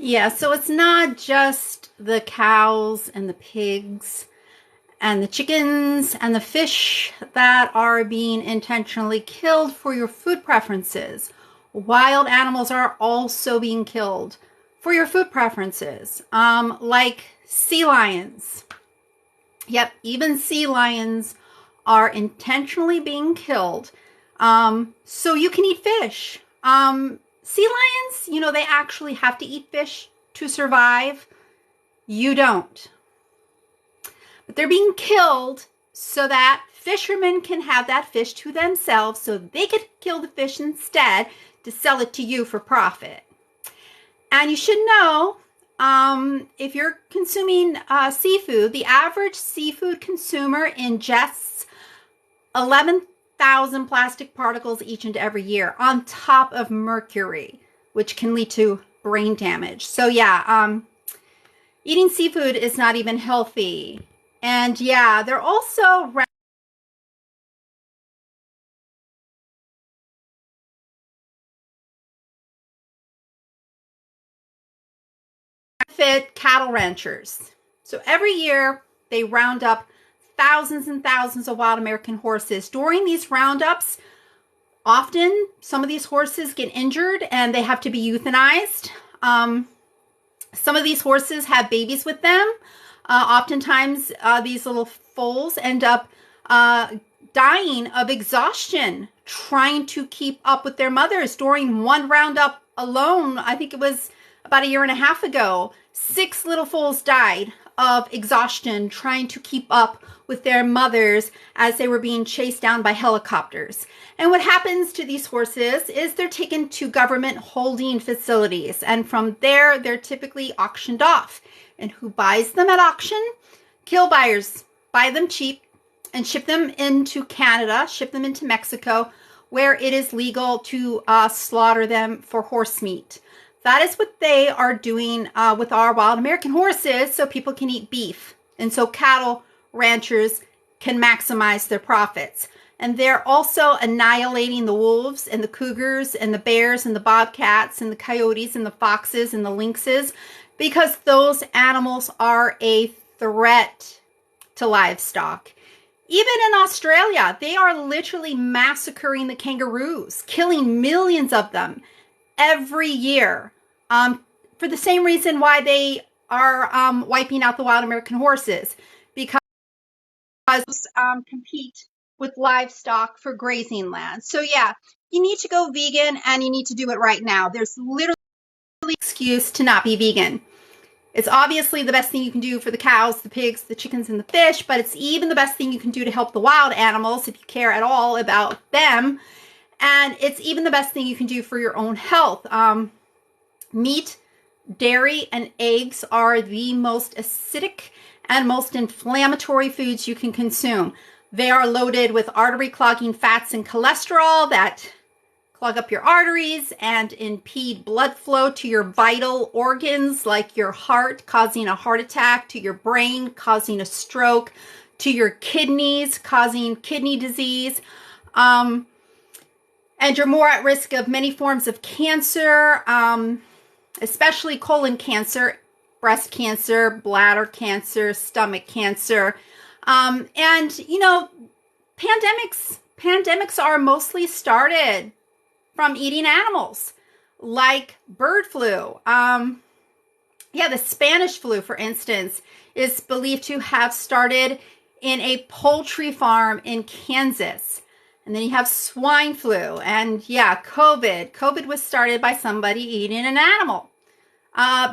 Yeah, so it's not just the cows and the pigs and the chickens and the fish that are being intentionally killed for your food preferences. Wild animals are also being killed for your food preferences, like sea lions. Yep, even sea lions are intentionally being killed so you can eat fish. Sea lions, they actually have to eat fish to survive. You don't. But they're being killed so that fishermen can have that fish to themselves so they could kill the fish instead to sell it to you for profit. And you should know, if you're consuming seafood, the average seafood consumer ingests 11,000 plastic particles each and every year on top of mercury, which can lead to brain damage. So yeah, eating seafood is not even healthy. And yeah, they're also benefit cattle ranchers. So every year they round up thousands and thousands of wild American horses. During these roundups, often some of these horses get injured and they have to be euthanized. Some of these horses have babies with them. Oftentimes, these little foals end up dying of exhaustion trying to keep up with their mothers. During one roundup alone, I think it was about a year and a half ago, 6 little foals died of exhaustion trying to keep up with their mothers as they were being chased down by helicopters. And what happens to these horses is they're taken to government holding facilities, and from there they're typically auctioned off. And who buys them at auction? Kill buyers buy them cheap and ship them into Canada, ship them into Mexico, where it is legal to slaughter them for horse meat. That is what they are doing with our wild American horses so people can eat beef. And so cattle ranchers can maximize their profits. And they're also annihilating the wolves and the cougars and the bears and the bobcats and the coyotes and the foxes and the lynxes because those animals are a threat to livestock. Even in Australia, they are literally massacring the kangaroos, killing millions of them every year for the same reason why they are wiping out the wild American horses, because compete with livestock for grazing land. So yeah, you need to go vegan and you need to do it right now. There's literally no excuse to not be vegan. It's obviously the best thing you can do for the cows, the pigs, the chickens, and the fish, but it's even the best thing you can do to help the wild animals if you care at all about them. And it's even the best thing you can do for your own health. Meat, dairy, and eggs are the most acidic and most inflammatory foods you can consume. They are loaded with artery clogging fats and cholesterol that clog up your arteries and impede blood flow to your vital organs like your heart, causing a heart attack, to your brain, causing a stroke, to your kidneys, causing kidney disease. And you're more at risk of many forms of cancer, especially colon cancer, breast cancer, bladder cancer, stomach cancer. And, pandemics are mostly started from eating animals, like bird flu. The Spanish flu, for instance, is believed to have started in a poultry farm in Kansas. And then you have swine flu. And yeah, COVID. COVID was started by somebody eating an animal.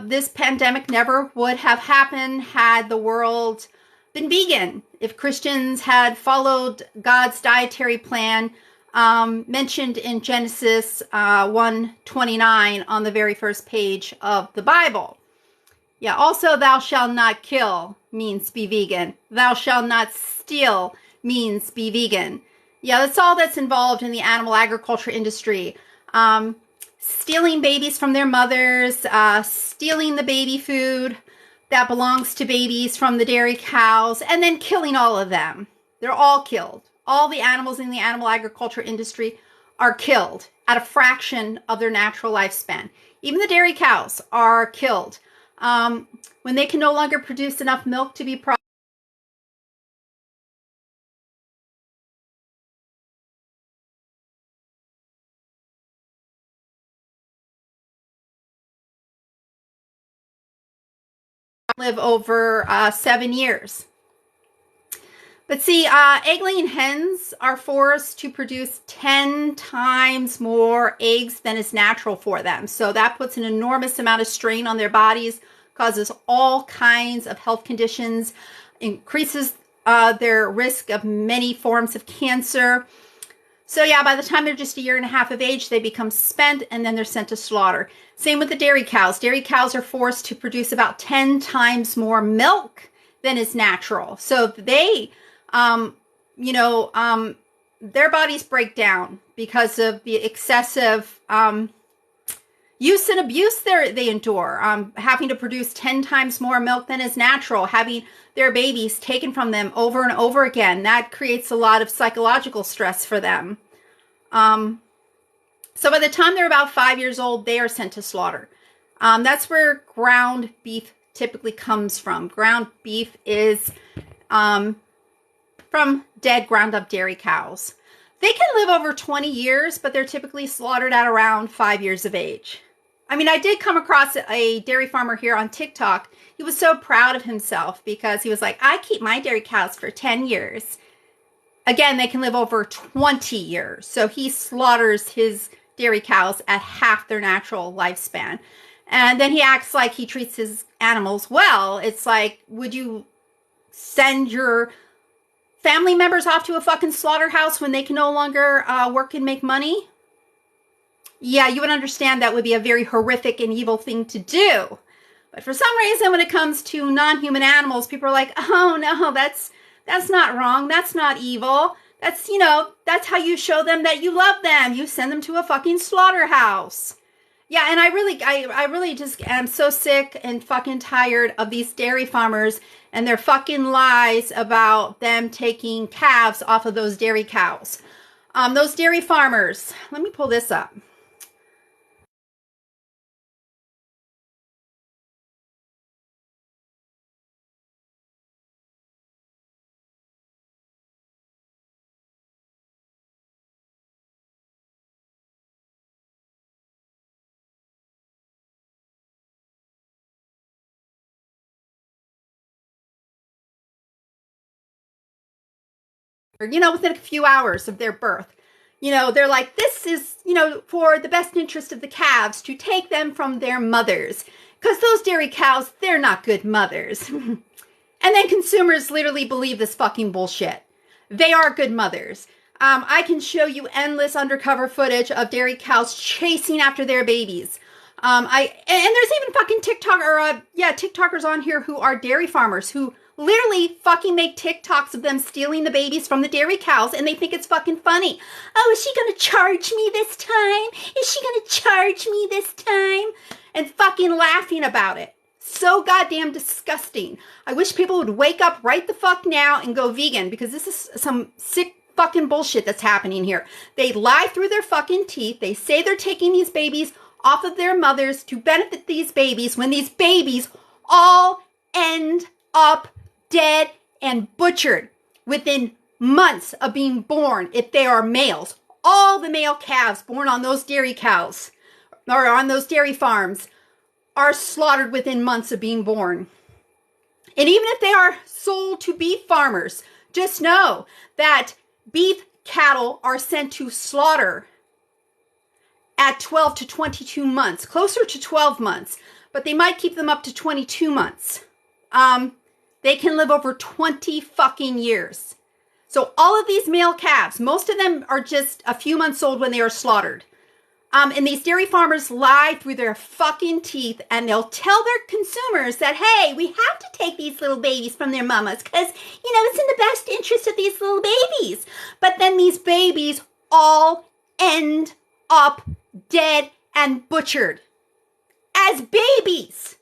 This pandemic never would have happened had the world been vegan. If Christians had followed God's dietary plan mentioned in Genesis 1:29 on the very first page of the Bible. Yeah, also thou shalt not kill means be vegan. Thou shalt not steal means be vegan. Yeah, that's all that's involved in the animal agriculture industry. Stealing babies from their mothers, stealing the baby food that belongs to babies from the dairy cows, and then killing all of them. They're all killed. All the animals in the animal agriculture industry are killed at a fraction of their natural lifespan. Even the dairy cows are killed when they can no longer produce enough milk to be processed. Live over 7 years. But see, egg-laying hens are forced to produce 10 times more eggs than is natural for them. So that puts an enormous amount of strain on their bodies, causes all kinds of health conditions, increases their risk of many forms of cancer. So yeah, by the time they're just 1.5 years of age, they become spent and then they're sent to slaughter. Same with the dairy cows. Dairy cows are forced to produce about 10 times more milk than is natural. So they their bodies break down because of the excessive use and abuse they endure, having to produce 10 times more milk than is natural, having their babies taken from them over and over again. That creates a lot of psychological stress for them. So by the time they're about 5 years old, they are sent to slaughter. That's where ground beef typically comes from. Ground beef is from dead ground up dairy cows. They can live over 20 years, but they're typically slaughtered at around 5 years of age. I mean, I did come across a dairy farmer here on TikTok. He was so proud of himself because he was like, I keep my dairy cows for 10 years. Again, they can live over 20 years. So he slaughters his dairy cows at half their natural lifespan. And then he acts like he treats his animals well. It's like, would you send your family members off to a fucking slaughterhouse when they can no longer work and make money? Yeah, you would understand that would be a very horrific and evil thing to do. But for some reason, when it comes to non-human animals, people are like, oh no, that's not wrong. That's not evil. That's, that's how you show them that you love them. You send them to a fucking slaughterhouse. Yeah, and I really just am so sick and fucking tired of these dairy farmers and their fucking lies about them taking calves off of those dairy cows. Those dairy farmers, let me pull this up. Within a few hours of their birth. They're like, this is, for the best interest of the calves to take them from their mothers. Because those dairy cows, they're not good mothers. And then consumers literally believe this fucking bullshit. They are good mothers. I can show you endless undercover footage of dairy cows chasing after their babies. And there's even fucking TikTokers on here who are dairy farmers who literally fucking make TikToks of them stealing the babies from the dairy cows, and they think it's fucking funny. Oh, is she gonna charge me this time? Is she gonna charge me this time? And fucking laughing about it. So goddamn disgusting. I wish people would wake up right the fuck now and go vegan, because this is some sick fucking bullshit that's happening here. They lie through their fucking teeth. They say they're taking these babies off of their mothers to benefit these babies, when these babies all end up dead and butchered within months of being born if they are males. All the male calves born on those dairy cows or on those dairy farms are slaughtered within months of being born. And even if they are sold to beef farmers, just know that beef cattle are sent to slaughter at 12 to 22 months, closer to 12 months, but they might keep them up to 22 months. They can live over 20 fucking years. So all of these male calves, most of them are just a few months old when they are slaughtered. And these dairy farmers lie through their fucking teeth, and they'll tell their consumers that, hey, we have to take these little babies from their mamas because, it's in the best interest of these little babies. But then these babies all end up dead and butchered as babies.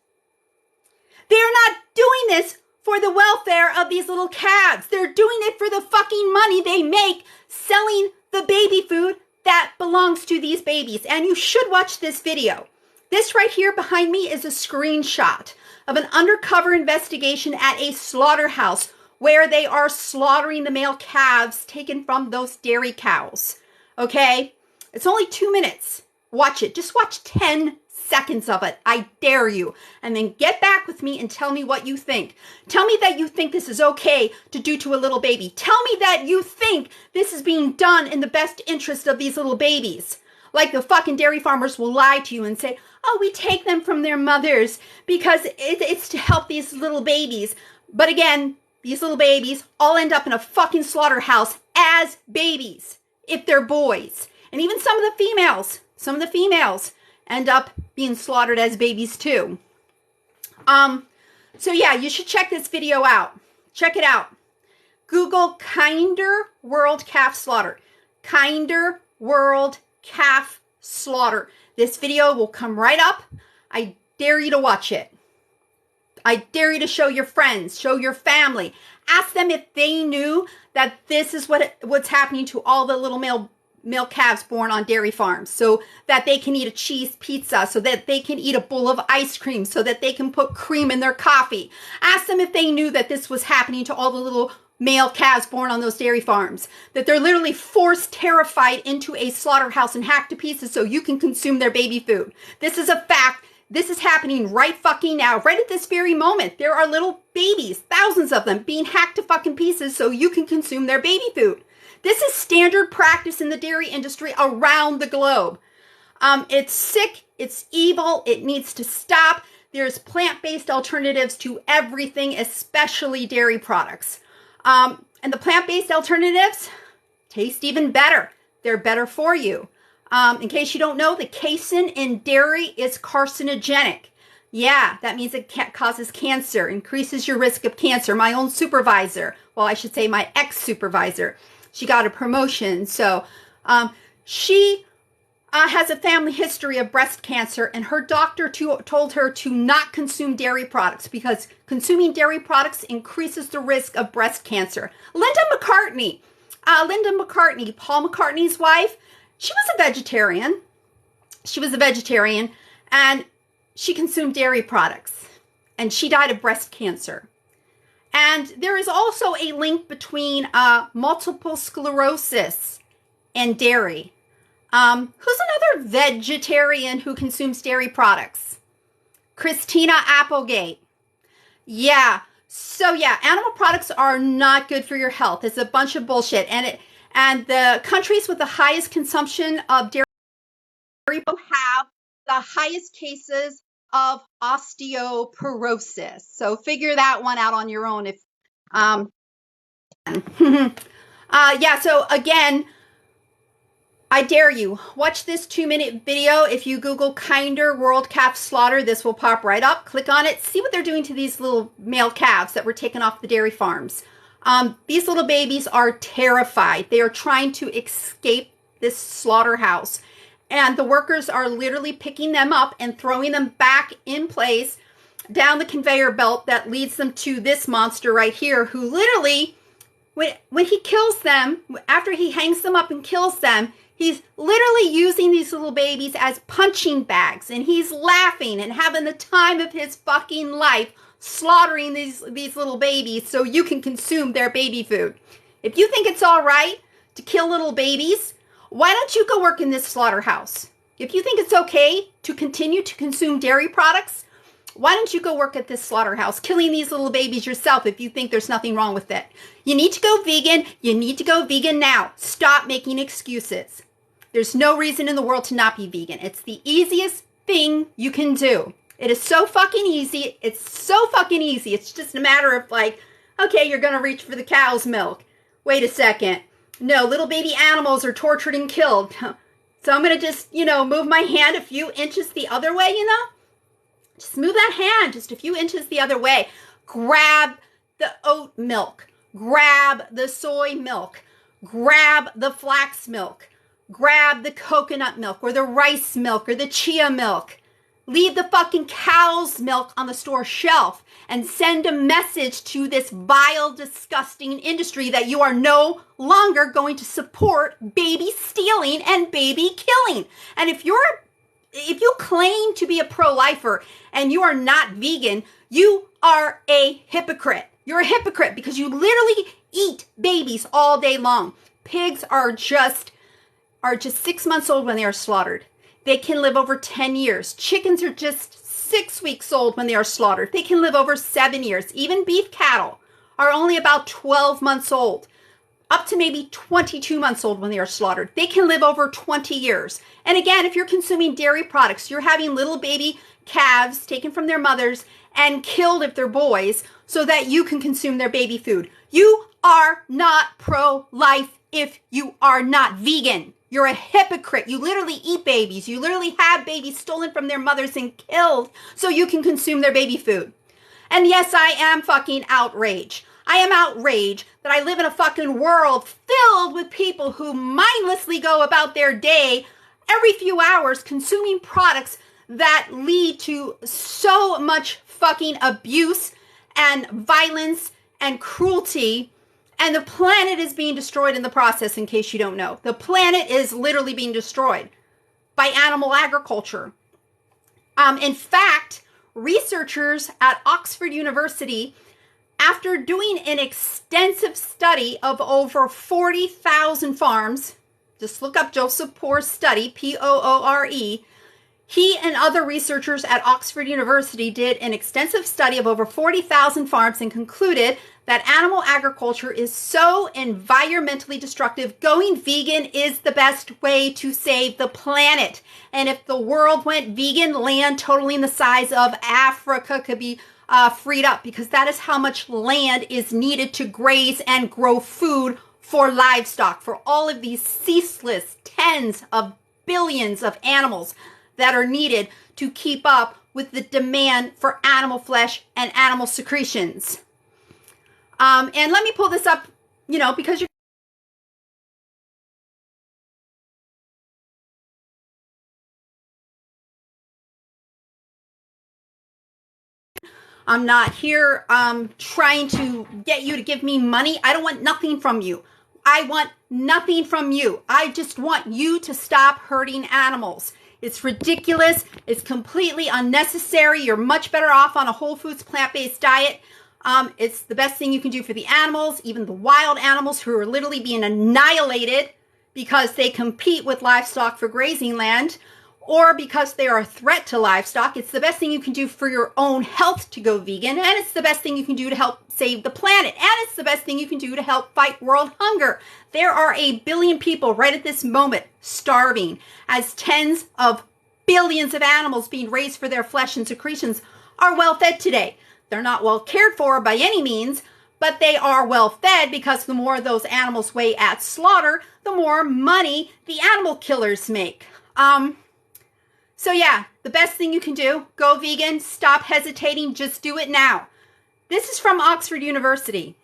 They're not doing this for the welfare of these little calves. They're doing it for the fucking money they make selling the baby food that belongs to these babies. And you should watch this video. This right here behind me is a screenshot of an undercover investigation at a slaughterhouse where they are slaughtering the male calves taken from those dairy cows. Okay? It's only 2 minutes. Watch it. Just watch 10 seconds of it. I dare you. And then get back with me and tell me what you think. Tell me that you think this is okay to do to a little baby. Tell me that you think this is being done in the best interest of these little babies. Like the fucking dairy farmers will lie to you and say, oh, we take them from their mothers because it's to help these little babies. But again, these little babies all end up in a fucking slaughterhouse as babies, if they're boys. And even some of the females end up being slaughtered as babies too. So yeah, you should check this video out. Check it out. Google Kinder World Calf Slaughter. Kinder World Calf Slaughter. This video will come right up. I dare you to watch it. I dare you to show your friends, show your family. Ask them if they knew that this is what's happening to all the little male calves born on dairy farms, so that they can eat a cheese pizza, so that they can eat a bowl of ice cream, so that they can put cream in their coffee. Ask them if they knew that this was happening to all the little male calves born on those dairy farms, that they're literally forced, terrified into a slaughterhouse and hacked to pieces so you can consume their baby food. This is a fact. This is happening right fucking now, right at this very moment. There are little babies, thousands of them, being hacked to fucking pieces so you can consume their baby food. This is standard practice in the dairy industry around the globe. It's sick. It's evil. It needs to stop. There's plant-based alternatives to everything, especially dairy products. And the plant-based alternatives taste even better. They're better for you. In case you don't know, the casein in dairy is carcinogenic. Yeah, that means it causes cancer, increases your risk of cancer. My own supervisor, well, I should say my ex-supervisor, she got a promotion. So she has a family history of breast cancer, and her doctor told her to not consume dairy products because consuming dairy products increases the risk of breast cancer. Linda McCartney, Paul McCartney's wife, she was a vegetarian. And she consumed dairy products, and she died of breast cancer. And there is also a link between multiple sclerosis and dairy. Who's another vegetarian who consumes dairy products? Christina Applegate. Yeah. So yeah, animal products are not good for your health. It's a bunch of bullshit. And the countries with the highest consumption of dairy have the highest cases of osteoporosis. So figure that one out on your own. If yeah, so again, I dare you, watch this 2-minute video. If you Google Kinder World Calf Slaughter, this will pop right up. Click on it. See what they're doing to these little male calves that were taken off the dairy farms. These little babies are terrified. They are trying to escape this slaughterhouse. And the workers are literally picking them up and throwing them back in place down the conveyor belt that leads them to this monster right here, who literally, when he kills them, after he hangs them up and kills them, he's literally using these little babies as punching bags. And he's laughing and having the time of his fucking life slaughtering these little babies so you can consume their baby food. If you think it's all right to kill little babies, why don't you go work in this slaughterhouse? If you think it's okay to continue to consume dairy products, why don't you go work at this slaughterhouse, killing these little babies yourself if you think there's nothing wrong with it? You need to go vegan. You need to go vegan now. Stop making excuses. There's no reason in the world to not be vegan. It's the easiest thing you can do. It is so fucking easy. It's so fucking easy. It's just a matter of like, okay, you're going to reach for the cow's milk. Wait a second. No, little baby animals are tortured and killed. So I'm going to just, move my hand a few inches the other way, Just move that hand just a few inches the other way. Grab the oat milk. Grab the soy milk. Grab the flax milk. Grab the coconut milk or the rice milk or the chia milk. Leave the fucking cow's milk on the store shelf and send a message to this vile, disgusting industry that you are no longer going to support baby stealing and baby killing. And if you claim to be a pro-lifer and you are not vegan, you are a hypocrite. You're a hypocrite because you literally eat babies all day long. Pigs are just 6 months old when they are slaughtered. They can live over 10 years. Chickens are just 6 weeks old when they are slaughtered. They can live over 7 years. Even beef cattle are only about 12 months old, up to maybe 22 months old when they are slaughtered. They can live over 20 years. And again, if you're consuming dairy products, you're having little baby calves taken from their mothers and killed if they're boys so that you can consume their baby food. You are not pro-life if you are not vegan. You're a hypocrite. You literally eat babies. You literally have babies stolen from their mothers and killed so you can consume their baby food. And yes, I am fucking outraged. I am outraged that I live in a fucking world filled with people who mindlessly go about their day every few hours consuming products that lead to so much fucking abuse and violence and cruelty. And the planet is being destroyed in the process, in case you don't know. The planet is literally being destroyed by animal agriculture. In fact, researchers at Oxford University, after doing an extensive study of over 40,000 farms, just look up Joseph Poor's study, Poore, he and other researchers at Oxford University did an extensive study of over 40,000 farms and concluded that animal agriculture is so environmentally destructive. Going vegan is the best way to save the planet. And if the world went vegan, land totaling the size of Africa could be freed up, because that is how much land is needed to graze and grow food for livestock, for all of these ceaseless tens of billions of animals that are needed to keep up with the demand for animal flesh and animal secretions. And let me pull this up, because I'm not here trying to get you to give me money. I don't want nothing from you. I want nothing from you. I just want you to stop hurting animals. It's ridiculous. It's completely unnecessary. You're much better off on a whole foods plant-based diet. It's the best thing you can do for the animals, even the wild animals who are literally being annihilated because they compete with livestock for grazing land, or because they are a threat to livestock. It's the best thing you can do for your own health to go vegan, and it's the best thing you can do to help save the planet, and it's the best thing you can do to help fight world hunger. There are 1 billion people right at this moment starving, as tens of billions of animals being raised for their flesh and secretions are well fed today. They're not well cared for by any means, but they are well fed, because the more those animals weigh at slaughter, the more money the animal killers make. So yeah, the best thing you can do, go vegan, stop hesitating, just do it now. This is from Oxford University.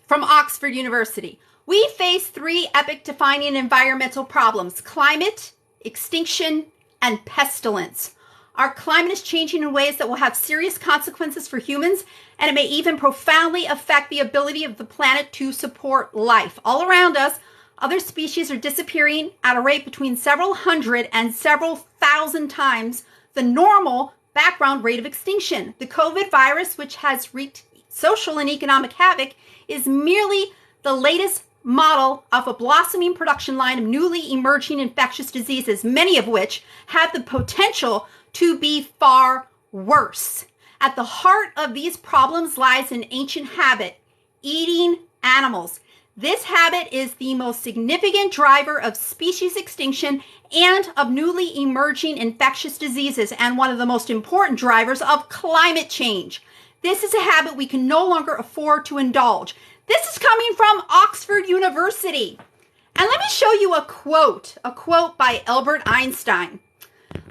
From Oxford University. We face 3 epoch-defining environmental problems: climate, extinction, and pestilence. Our climate is changing in ways that will have serious consequences for humans, and it may even profoundly affect the ability of the planet to support life. All around us, other species are disappearing at a rate between several hundred and several thousand times the normal background rate of extinction. The COVID virus, which has wreaked social and economic havoc, is merely the latest model of a blossoming production line of newly emerging infectious diseases, many of which have the potential to be far worse. At the heart of these problems lies an ancient habit: eating animals. This habit is the most significant driver of species extinction and of newly emerging infectious diseases, and one of the most important drivers of climate change. This is a habit we can no longer afford to indulge. This is coming from Oxford University. And let me show you a quote by Albert Einstein.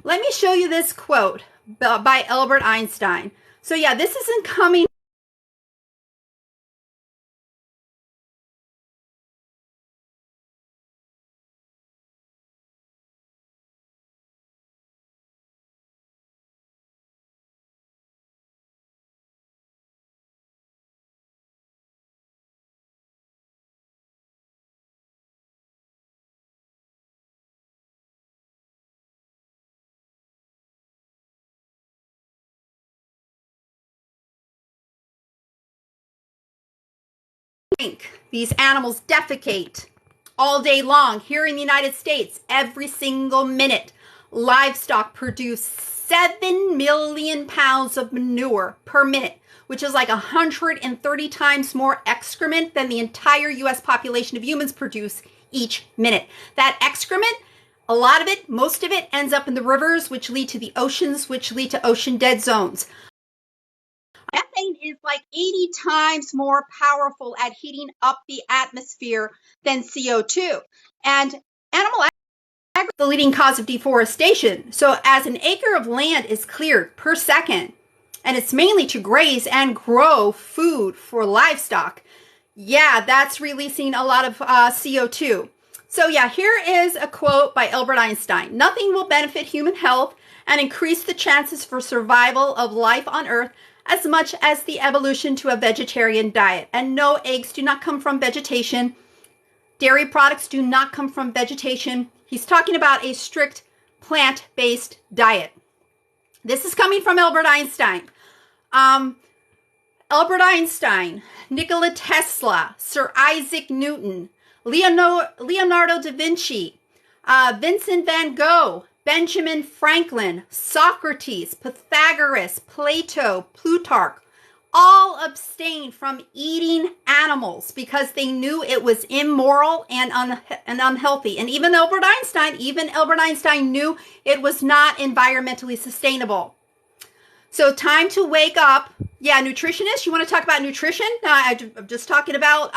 Let me show you this quote by Albert Einstein. So yeah, this isn't coming These animals defecate all day long. Here in the United States, every single minute, livestock produce 7 million pounds of manure per minute, which is like 130 times more excrement than the entire US population of humans produce each minute. That excrement, a lot of it, most of it, ends up in the rivers, which lead to the oceans, which lead to ocean dead zones. Methane is like 80 times more powerful at heating up the atmosphere than CO2. And animal agriculture is the leading cause of deforestation. So as an acre of land is cleared per second, and it's mainly to graze and grow food for livestock, yeah, that's releasing a lot of CO2. So yeah, here is a quote by Albert Einstein. Nothing will benefit human health and increase the chances for survival of life on Earth as much as the evolution to a vegetarian diet. And no, eggs do not come from vegetation. Dairy products do not come from vegetation. He's talking about a strict plant-based diet. This is coming from Albert Einstein. Albert Einstein, Nikola Tesla, Sir Isaac Newton, Leonardo da Vinci, Vincent van Gogh, Benjamin Franklin, Socrates, Pythagoras, Plato, Plutarch, all abstained from eating animals because they knew it was immoral and unhealthy. And even Albert Einstein knew it was not environmentally sustainable. So time to wake up. Yeah, nutritionists, you want to talk about nutrition? I'm just talking about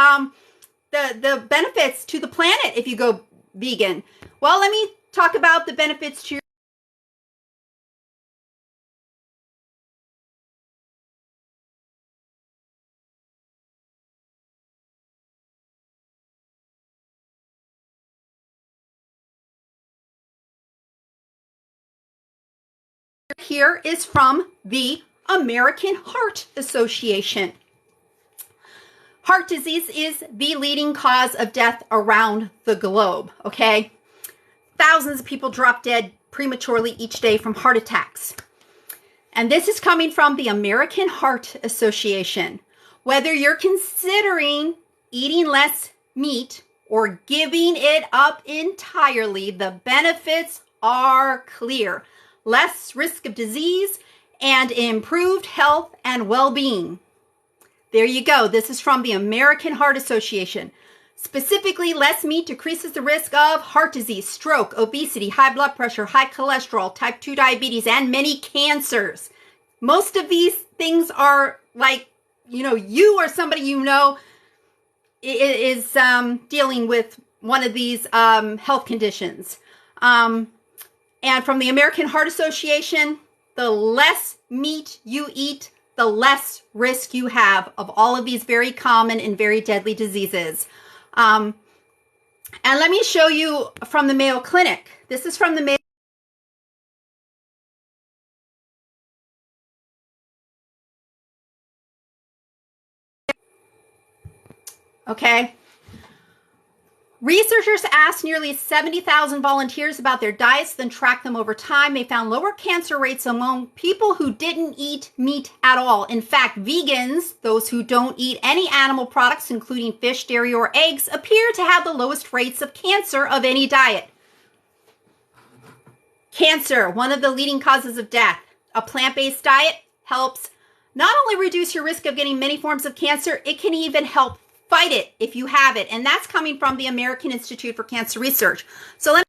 the benefits to the planet if you go vegan. Well, let me talk about the benefits to your here is from the American Heart Association. Heart disease is the leading cause of death around the globe, okay? Thousands of people drop dead prematurely each day from heart attacks. And this is coming from the American Heart Association. Whether you're considering eating less meat or giving it up entirely, the benefits are clear. Less risk of disease and improved health and well-being. There you go. This is from the American Heart Association. Specifically, less meat decreases the risk of heart disease, stroke, obesity, high blood pressure, high cholesterol, type 2 diabetes, and many cancers. Most of these things are like, you or somebody is dealing with one of these health conditions. And from the American Heart Association, the less meat you eat, the less risk you have of all of these very common and very deadly diseases. And let me show you from the Mayo Clinic. This is from the Mayo. Okay. Researchers asked nearly 70,000 volunteers about their diets, then tracked them over time. They found lower cancer rates among people who didn't eat meat at all. In fact, vegans, those who don't eat any animal products, including fish, dairy, or eggs, appear to have the lowest rates of cancer of any diet. Cancer, one of the leading causes of death. A plant-based diet helps not only reduce your risk of getting many forms of cancer, it can even help fight it if you have it. And that's coming from the American Institute for Cancer Research. So let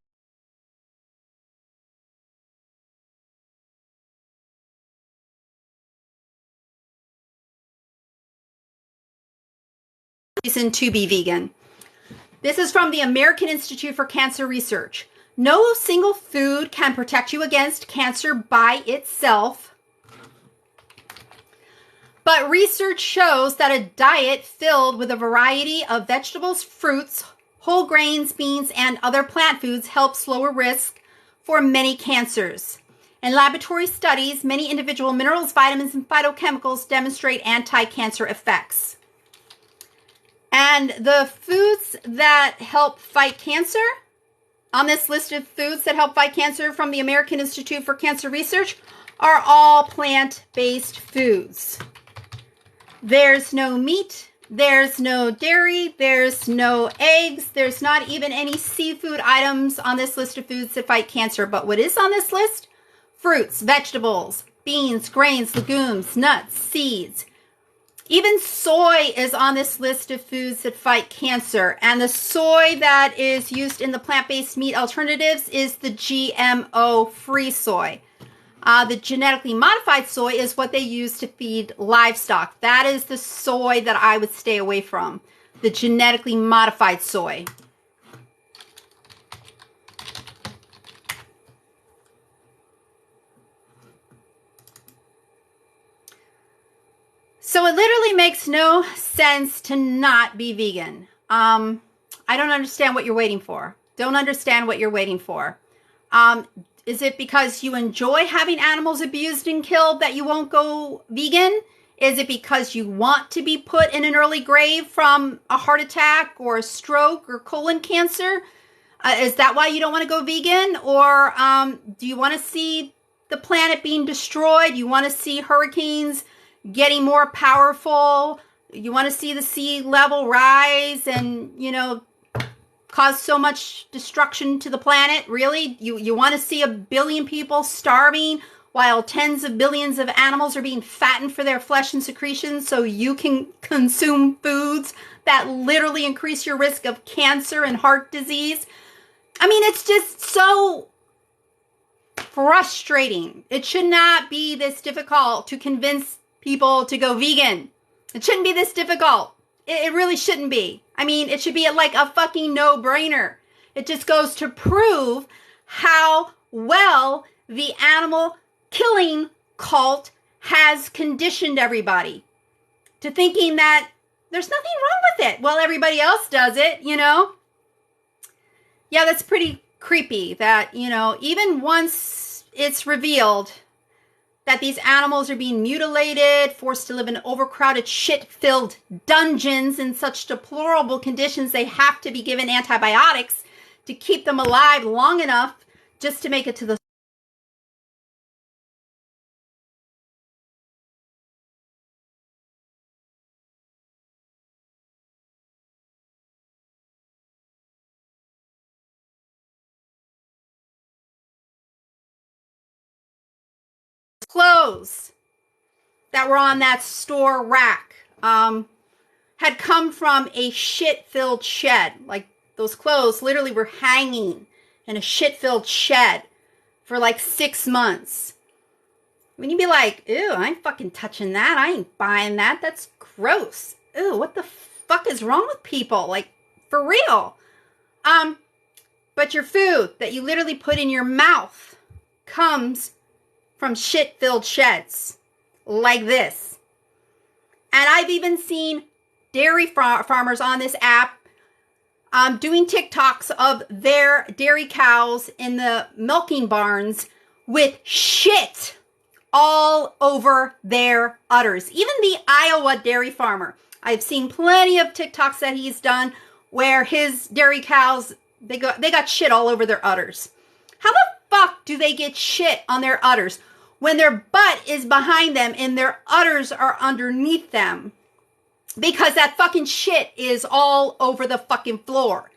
me reason to be vegan. This is from the American Institute for Cancer Research. No single food can protect you against cancer by itself. But research shows that a diet filled with a variety of vegetables, fruits, whole grains, beans, and other plant foods helps lower risk for many cancers. In laboratory studies, many individual minerals, vitamins, and phytochemicals demonstrate anti-cancer effects. And the foods that help fight cancer, on this list of foods that help fight cancer from the American Institute for Cancer Research, are all plant-based foods. There's no meat, There's no dairy, there's no eggs, there's not even any seafood items on this list of foods that fight cancer. But what is on this list? Fruits, vegetables, beans, grains, legumes, nuts, seeds. Even soy is on this list of foods that fight cancer. And the soy that is used in the plant-based meat alternatives is the GMO-free soy. The genetically modified soy is what they use to feed livestock. That is the soy that I would stay away from. The genetically modified soy. So it literally makes no sense to not be vegan. I don't understand what you're waiting for. Don't understand what you're waiting for. Is it because you enjoy having animals abused and killed that you won't go vegan? Is it because you want to be put in an early grave from a heart attack or a stroke or colon cancer? Is that why you don't want to go vegan? Or do you want to see the planet being destroyed? You want to see hurricanes getting more powerful? You want to see the sea level rise and, cause so much destruction to the planet? Really? You want to see 1 billion people starving while tens of billions of animals are being fattened for their flesh and secretions so you can consume foods that literally increase your risk of cancer and heart disease? I mean, it's just so frustrating. It should not be this difficult to convince people to go vegan. It shouldn't be this difficult. It really shouldn't be. I mean, it should be like a fucking no-brainer. It just goes to prove how well the animal killing cult has conditioned everybody to thinking that there's nothing wrong with it. Well, everybody else does it, Yeah, that's pretty creepy that, even once it's revealed that these animals are being mutilated, forced to live in overcrowded, shit-filled dungeons in such deplorable conditions they have to be given antibiotics to keep them alive long enough just to make it to the clothes that were on that store rack had come from a shit-filled shed. Like, those clothes literally were hanging in a shit-filled shed for like 6 months. When you'd be like, ew, I ain't fucking touching that. I ain't buying that. That's gross. Ew, what the fuck is wrong with people? Like, for real. But your food that you literally put in your mouth comes from shit-filled sheds like this. And I've even seen dairy farmers on this app doing TikToks of their dairy cows in the milking barns with shit all over their udders. Even the Iowa dairy farmer. I've seen plenty of TikToks that he's done where his dairy cows, they got shit all over their udders. How the fuck do they get shit on their udders when their butt is behind them and their udders are underneath them? Because that fucking shit is all over the fucking floor.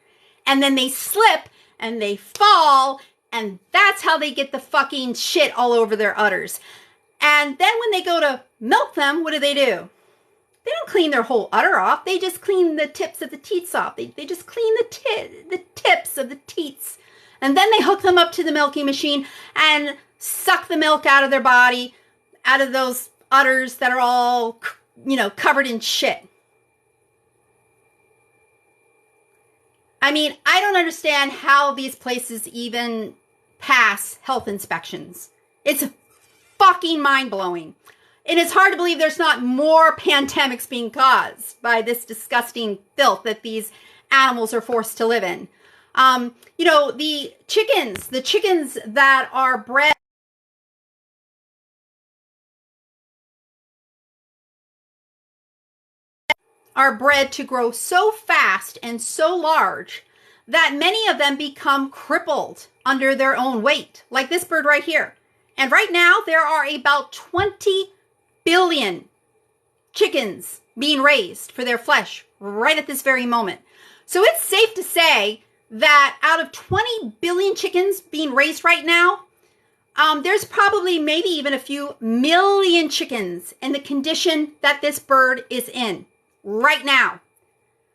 And then they slip and they fall, and that's how they get the fucking shit all over their udders. And then when they go to milk them, what do? They don't clean their whole udder off. They just clean the tips of the teats off. They just clean the tips of the teats. And then they hook them up to the milking machine and suck the milk out of their body, out of those udders that are all, covered in shit. I mean, I don't understand how these places even pass health inspections. It's fucking mind-blowing. And it's hard to believe there's not more pandemics being caused by this disgusting filth that these animals are forced to live in. The chickens that are bred to grow so fast and so large that many of them become crippled under their own weight, like this bird right here. And right now, there are about 20 billion chickens being raised for their flesh right at this very moment. So it's safe to say that out of 20 billion chickens being raised right now, there's probably maybe even a few million chickens in the condition that this bird is in right now.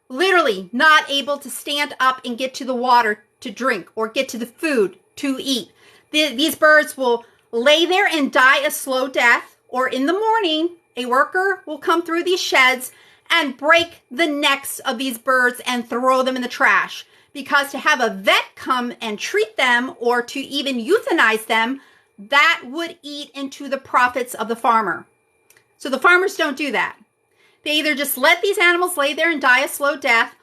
Literally not able to stand up and get to the water to drink or get to the food to eat. These birds will lay there and die a slow death, or in the morning, a worker will come through these sheds and break the necks of these birds and throw them in the trash. Because to have a vet come and treat them or to even euthanize them, that would eat into the profits of the farmer. So the farmers don't do that. They either just let these animals lay there and die a slow death,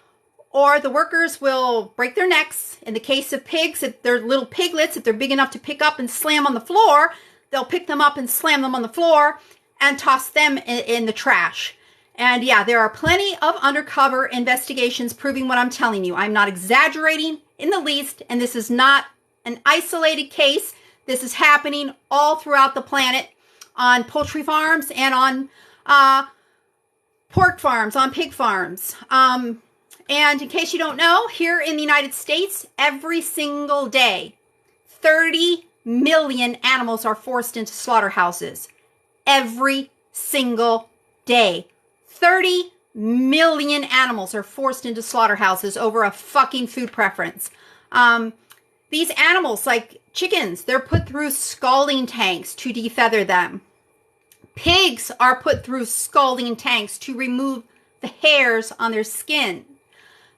or the workers will break their necks. In the case of pigs, if they're little piglets, if they're big enough to pick up and slam on the floor, they'll pick them up and slam them on the floor and toss them in the trash. And yeah, there are plenty of undercover investigations proving what I'm telling you. I'm not exaggerating in the least, and this is not an isolated case. This is happening all throughout the planet on poultry farms and on pork farms, on pig farms. And in case you don't know, here in the United States, every single day, 30 million animals are forced into slaughterhouses. Every single day. 30 million animals are forced into slaughterhouses over a fucking food preference. These animals, like chickens, they're put through scalding tanks to defeather them. Pigs are put through scalding tanks to remove the hairs on their skin.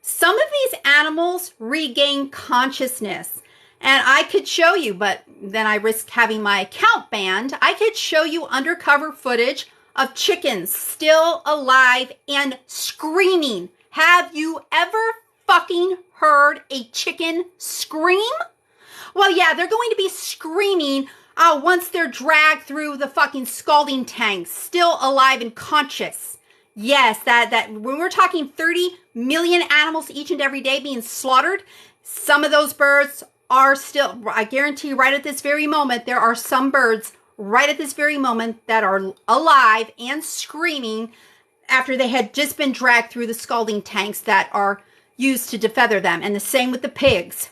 Some of these animals regain consciousness. And I could show you, but then I risk having my account banned. I could show you undercover footage of chickens still alive and screaming. Have you ever fucking heard a chicken scream? Well, yeah, they're going to be screaming once they're dragged through the fucking scalding tanks, still alive and conscious. Yes, that when we're talking 30 million animals each and every day being slaughtered, some of those birds are still, I guarantee you right at this very moment, there are some birds right at this very moment that are alive and screaming after they had just been dragged through the scalding tanks that are used to defeather them. And the same with the pigs.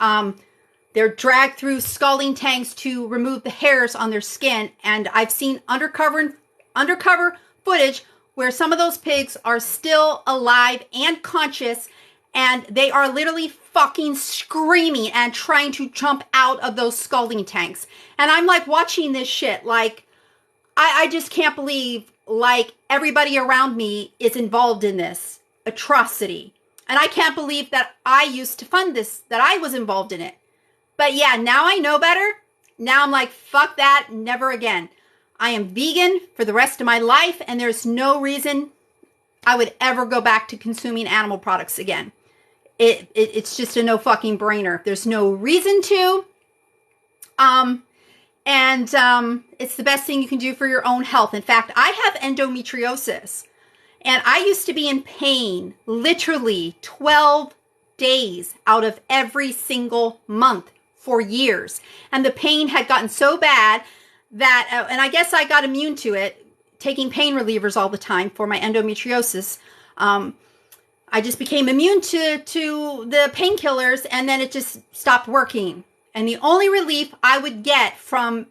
They're dragged through scalding tanks to remove the hairs on their skin. And I've seen undercover footage where some of those pigs are still alive and conscious, and they are literally fucking screaming and trying to jump out of those scalding tanks. And I'm like watching this shit, like, I just can't believe, like, everybody around me is involved in this atrocity. And I can't believe that I used to fund this, that I was involved in it. But yeah, now I know better. Now I'm like, fuck that, never again. I am vegan for the rest of my life, and there's no reason I would ever go back to consuming animal products again. It's just a no fucking brainer. There's no reason to. It's the best thing you can do for your own health. In fact, I have endometriosis, and I used to be in pain literally 12 days out of every single month for years. And the pain had gotten so bad that, and I guess I got immune to it, taking pain relievers all the time for my endometriosis. I just became immune to the painkillers, and then it just stopped working. And the only relief I would get from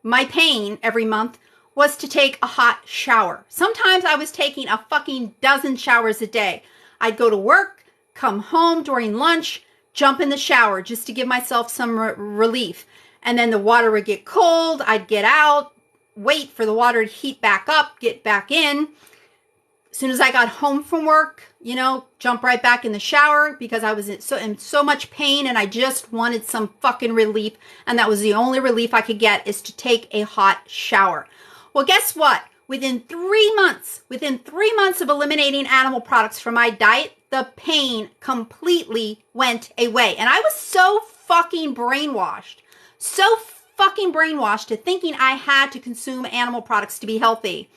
my pain every month was to take a hot shower. Sometimes I was taking a fucking dozen showers a day. I'd go to work, come home during lunch, jump in the shower just to give myself some relief. And then the water would get cold. I'd get out, wait for the water to heat back up, get back in. As soon as I got home from work, jump right back in the shower because I was in so much pain and I just wanted some fucking relief. And that was the only relief I could get, is to take a hot shower. Well, guess what? Within 3 months of eliminating animal products from my diet, the pain completely went away. And I was so fucking brainwashed to thinking I had to consume animal products to be healthy,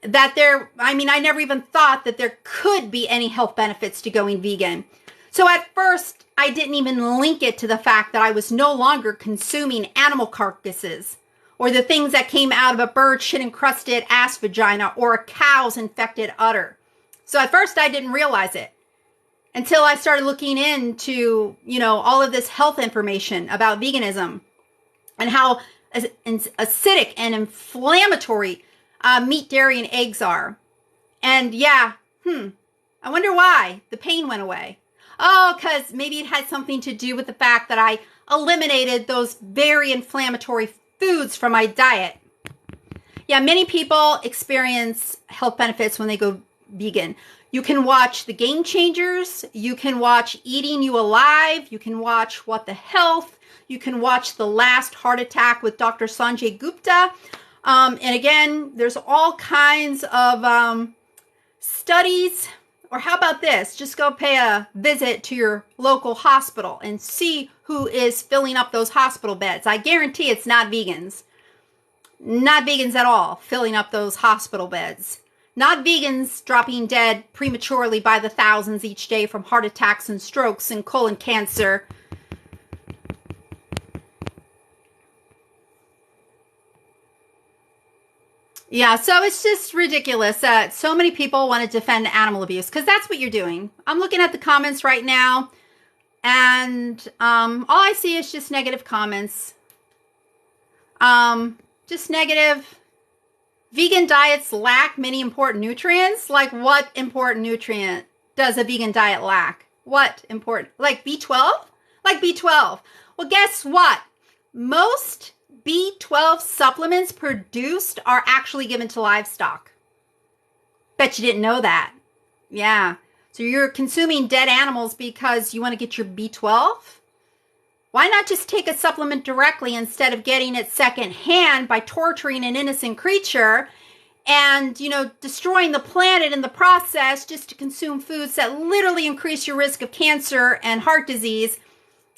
that I never even thought that there could be any health benefits to going vegan. So at first, I didn't even link it to the fact that I was no longer consuming animal carcasses or the things that came out of a bird's shit-encrusted ass vagina, or a cow's infected udder. So at first I didn't realize it until I started looking into, all of this health information about veganism and how acidic and inflammatory meat, dairy, and eggs are. And yeah, I wonder why the pain went away. Oh, because maybe it had something to do with the fact that I eliminated those very inflammatory foods from my diet. Yeah, many people experience health benefits when they go vegan. You can watch The Game Changers. You can watch Eating You Alive. You can watch What the Health. You can watch The Last Heart Attack with Dr. Sanjay Gupta. And again, there's all kinds of studies. Or how about this? Just go pay a visit to your local hospital and see who is filling up those hospital beds. I guarantee it's not vegans. Not vegans at all filling up those hospital beds. Not vegans dropping dead prematurely by the thousands each day from heart attacks and strokes and colon cancer. Yeah, so it's just ridiculous that so many people want to defend animal abuse, because that's what you're doing. I'm looking at the comments right now, and all I see is just negative comments. Just negative. Vegan diets lack many important nutrients. Like, what important nutrient does a vegan diet lack? What important? Like B12? Like B12. Well, guess what? Most B12 supplements produced are actually given to livestock. Bet you didn't know that. Yeah. So you're consuming dead animals because you want to get your B12? Why not just take a supplement directly instead of getting it secondhand by torturing an innocent creature and, destroying the planet in the process just to consume foods that literally increase your risk of cancer and heart disease?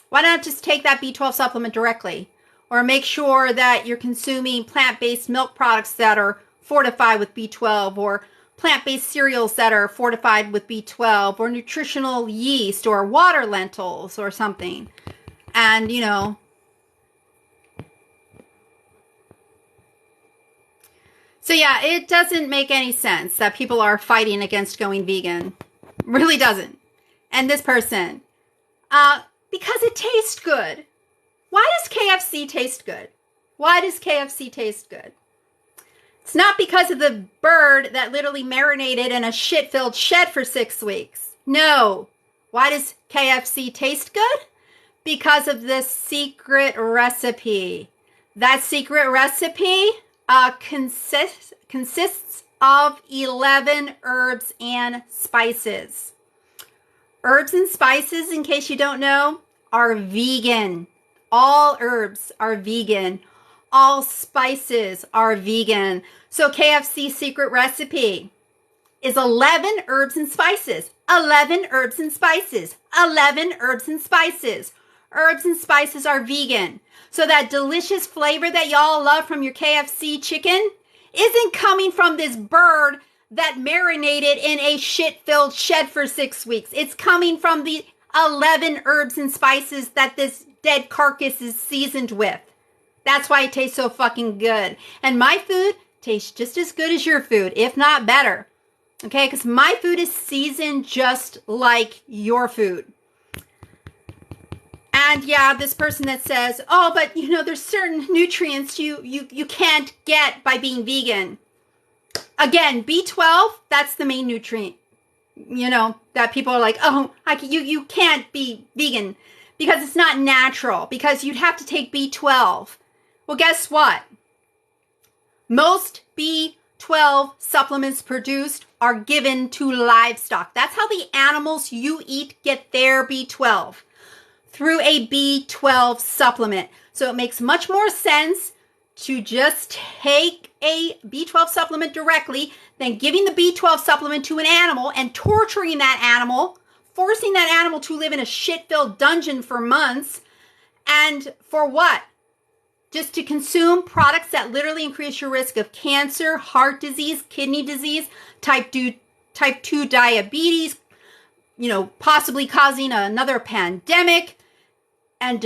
Why not just take that B12 supplement directly? Or make sure that you're consuming plant-based milk products that are fortified with B12, or plant-based cereals that are fortified with B12, or nutritional yeast, or water lentils, or something. And, So yeah, it doesn't make any sense that people are fighting against going vegan. Really doesn't. And this person, because it tastes good. Why does KFC taste good? Why does KFC taste good? It's not because of the bird that literally marinated in a shit-filled shed for 6 weeks. No. Why does KFC taste good? Because of this secret recipe. That secret recipe consists of 11 herbs and spices. Herbs and spices, in case you don't know, are vegan. All herbs are vegan. All spices are vegan. So KFC's secret recipe is 11 herbs and spices. 11 herbs and spices. 11 herbs and spices. Herbs and spices are vegan. So that delicious flavor that y'all love from your KFC chicken isn't coming from this bird that marinated in a shit-filled shed for 6 weeks. It's coming from the 11 herbs and spices that this dead carcass is seasoned with. That's why it tastes so fucking good. And my food tastes just as good as your food, if not better. Okay, because my food is seasoned just like your food. And yeah, this person that says, oh, but there's certain nutrients you can't get by being vegan. Again, B12, that's the main nutrient. That people are like, oh, you can't be vegan because it's not natural, because you'd have to take B12. Well, guess what? Most B12 supplements produced are given to livestock. That's how the animals you eat get their B12, through a B12 supplement. So it makes much more sense to just take a B12 supplement directly than giving the B12 supplement to an animal and torturing that animal, forcing that animal to live in a shit-filled dungeon for months. And for what? Just to consume products that literally increase your risk of cancer, heart disease, kidney disease, type 2 diabetes, possibly causing another pandemic, and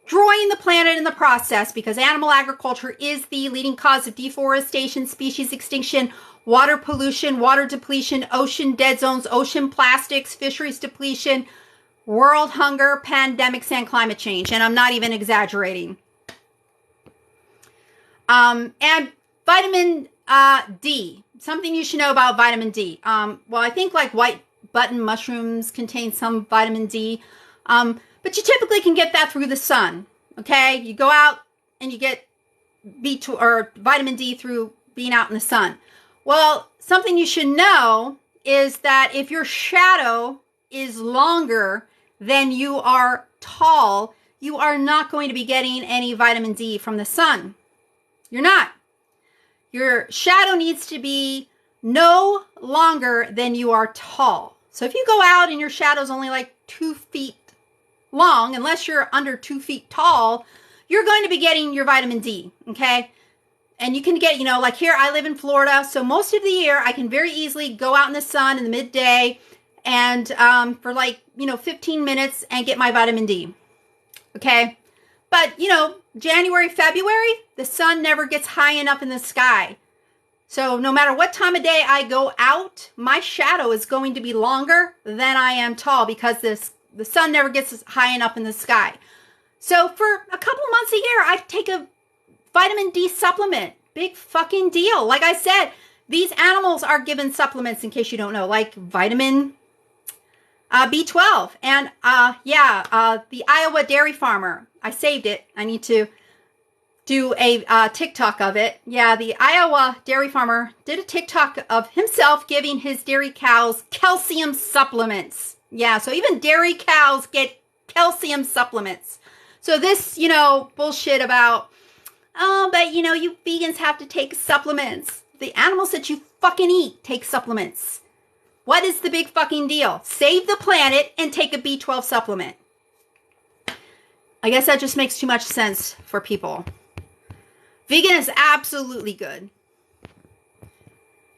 destroying the planet in the process, because animal agriculture is the leading cause of deforestation, species extinction, water pollution, water depletion, ocean dead zones, ocean plastics, fisheries depletion, world hunger, pandemics, and climate change. And I'm not even exaggerating. And vitamin D, something you should know about vitamin D. Well, I think like white button mushrooms contain some vitamin D, but you typically can get that through the sun. Okay, you go out and you get B2 or vitamin D through being out in the sun. Well, something you should know is that if your shadow is longer than you are tall, you are not going to be getting any vitamin D from the sun. You're not. Your shadow needs to be no longer than you are tall. So if you go out and your shadow is only like 2 feet long, unless you're under 2 feet tall, you're going to be getting your vitamin D, okay? And you can get, like here, I live in Florida, so most of the year I can very easily go out in the sun in the midday and for like, 15 minutes and get my vitamin D, okay? But, January, February, the sun never gets high enough in the sky. So no matter what time of day I go out, my shadow is going to be longer than I am tall, because the sun never gets high enough in the sky. So for a couple months a year, I take a vitamin D supplement. Big fucking deal. Like I said, these animals are given supplements, in case you don't know, like vitamin B12. And the Iowa dairy farmer, I saved it. I need to do a TikTok of it. Yeah, the Iowa dairy farmer did a TikTok of himself giving his dairy cows calcium supplements. Yeah, so even dairy cows get calcium supplements. So this, bullshit about, but you vegans have to take supplements. The animals that you fucking eat take supplements. What is the big fucking deal? Save the planet and take a B12 supplement. I guess that just makes too much sense for people. Vegan is absolutely good.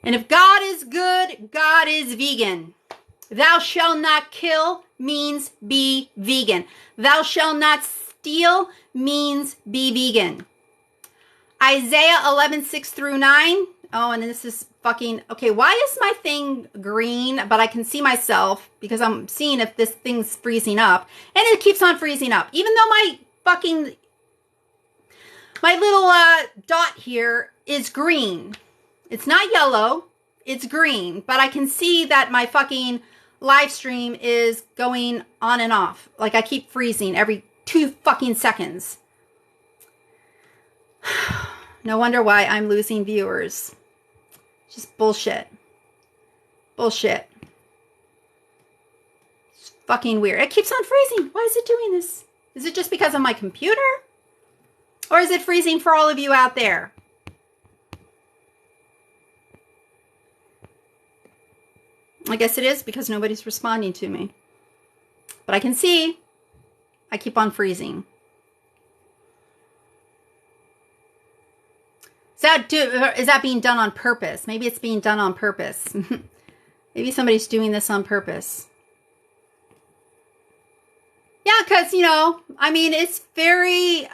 And if God is good, God is vegan. Thou shalt not kill means be vegan. Thou shalt not steal means be vegan. Isaiah 11:6-9. Oh, and this is fucking... Okay, why is my thing green, but I can see myself, because I'm seeing if this thing's freezing up. And it keeps on freezing up. Even though my little dot here is green. It's not yellow. It's green. But I can see that my fucking live stream is going on and off. Like I keep freezing every 2 fucking seconds. No wonder why I'm losing viewers. Just bullshit. Bullshit. It's fucking weird. It keeps on freezing. Why is it doing this? Is it just because of my computer? Or is it freezing for all of you out there? I guess it is, because nobody's responding to me. But I can see I keep on freezing. Is that being done on purpose? Maybe it's being done on purpose. Maybe somebody's doing this on purpose. Yeah, because, it's very...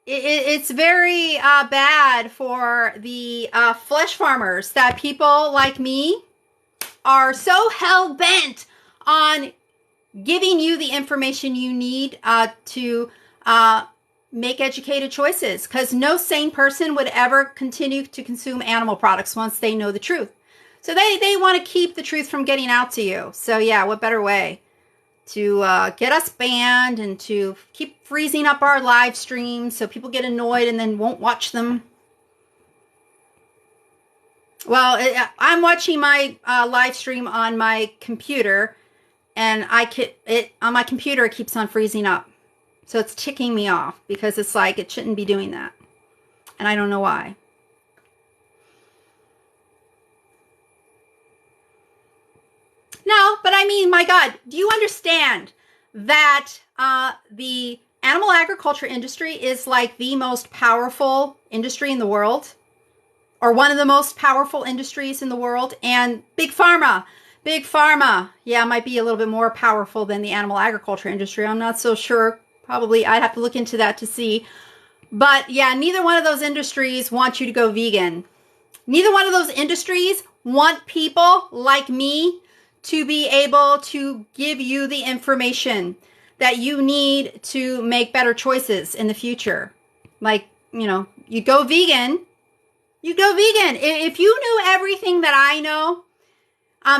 It's very bad for the flesh farmers that people like me are so hell-bent on giving you the information you need to make educated choices, because no sane person would ever continue to consume animal products once they know the truth. So they want to keep the truth from getting out to you. So yeah, what better way to get us banned and to keep freezing up our live streams so people get annoyed and then won't watch them. Well, I'm watching my live stream on my computer, and on my computer it keeps on freezing up. So it's ticking me off, because it's like it shouldn't be doing that. And I don't know why. No, but my God, do you understand that the animal agriculture industry is like the most powerful industry in the world? Or one of the most powerful industries in the world? And Big Pharma, yeah, might be a little bit more powerful than the animal agriculture industry. I'm not so sure Probably, I'd have to look into that to see. But yeah, neither one of those industries want you to go vegan. Neither one of those industries want people like me to be able to give you the information that you need to make better choices in the future. Like, you know, you go vegan. You go vegan. If you knew everything that I know,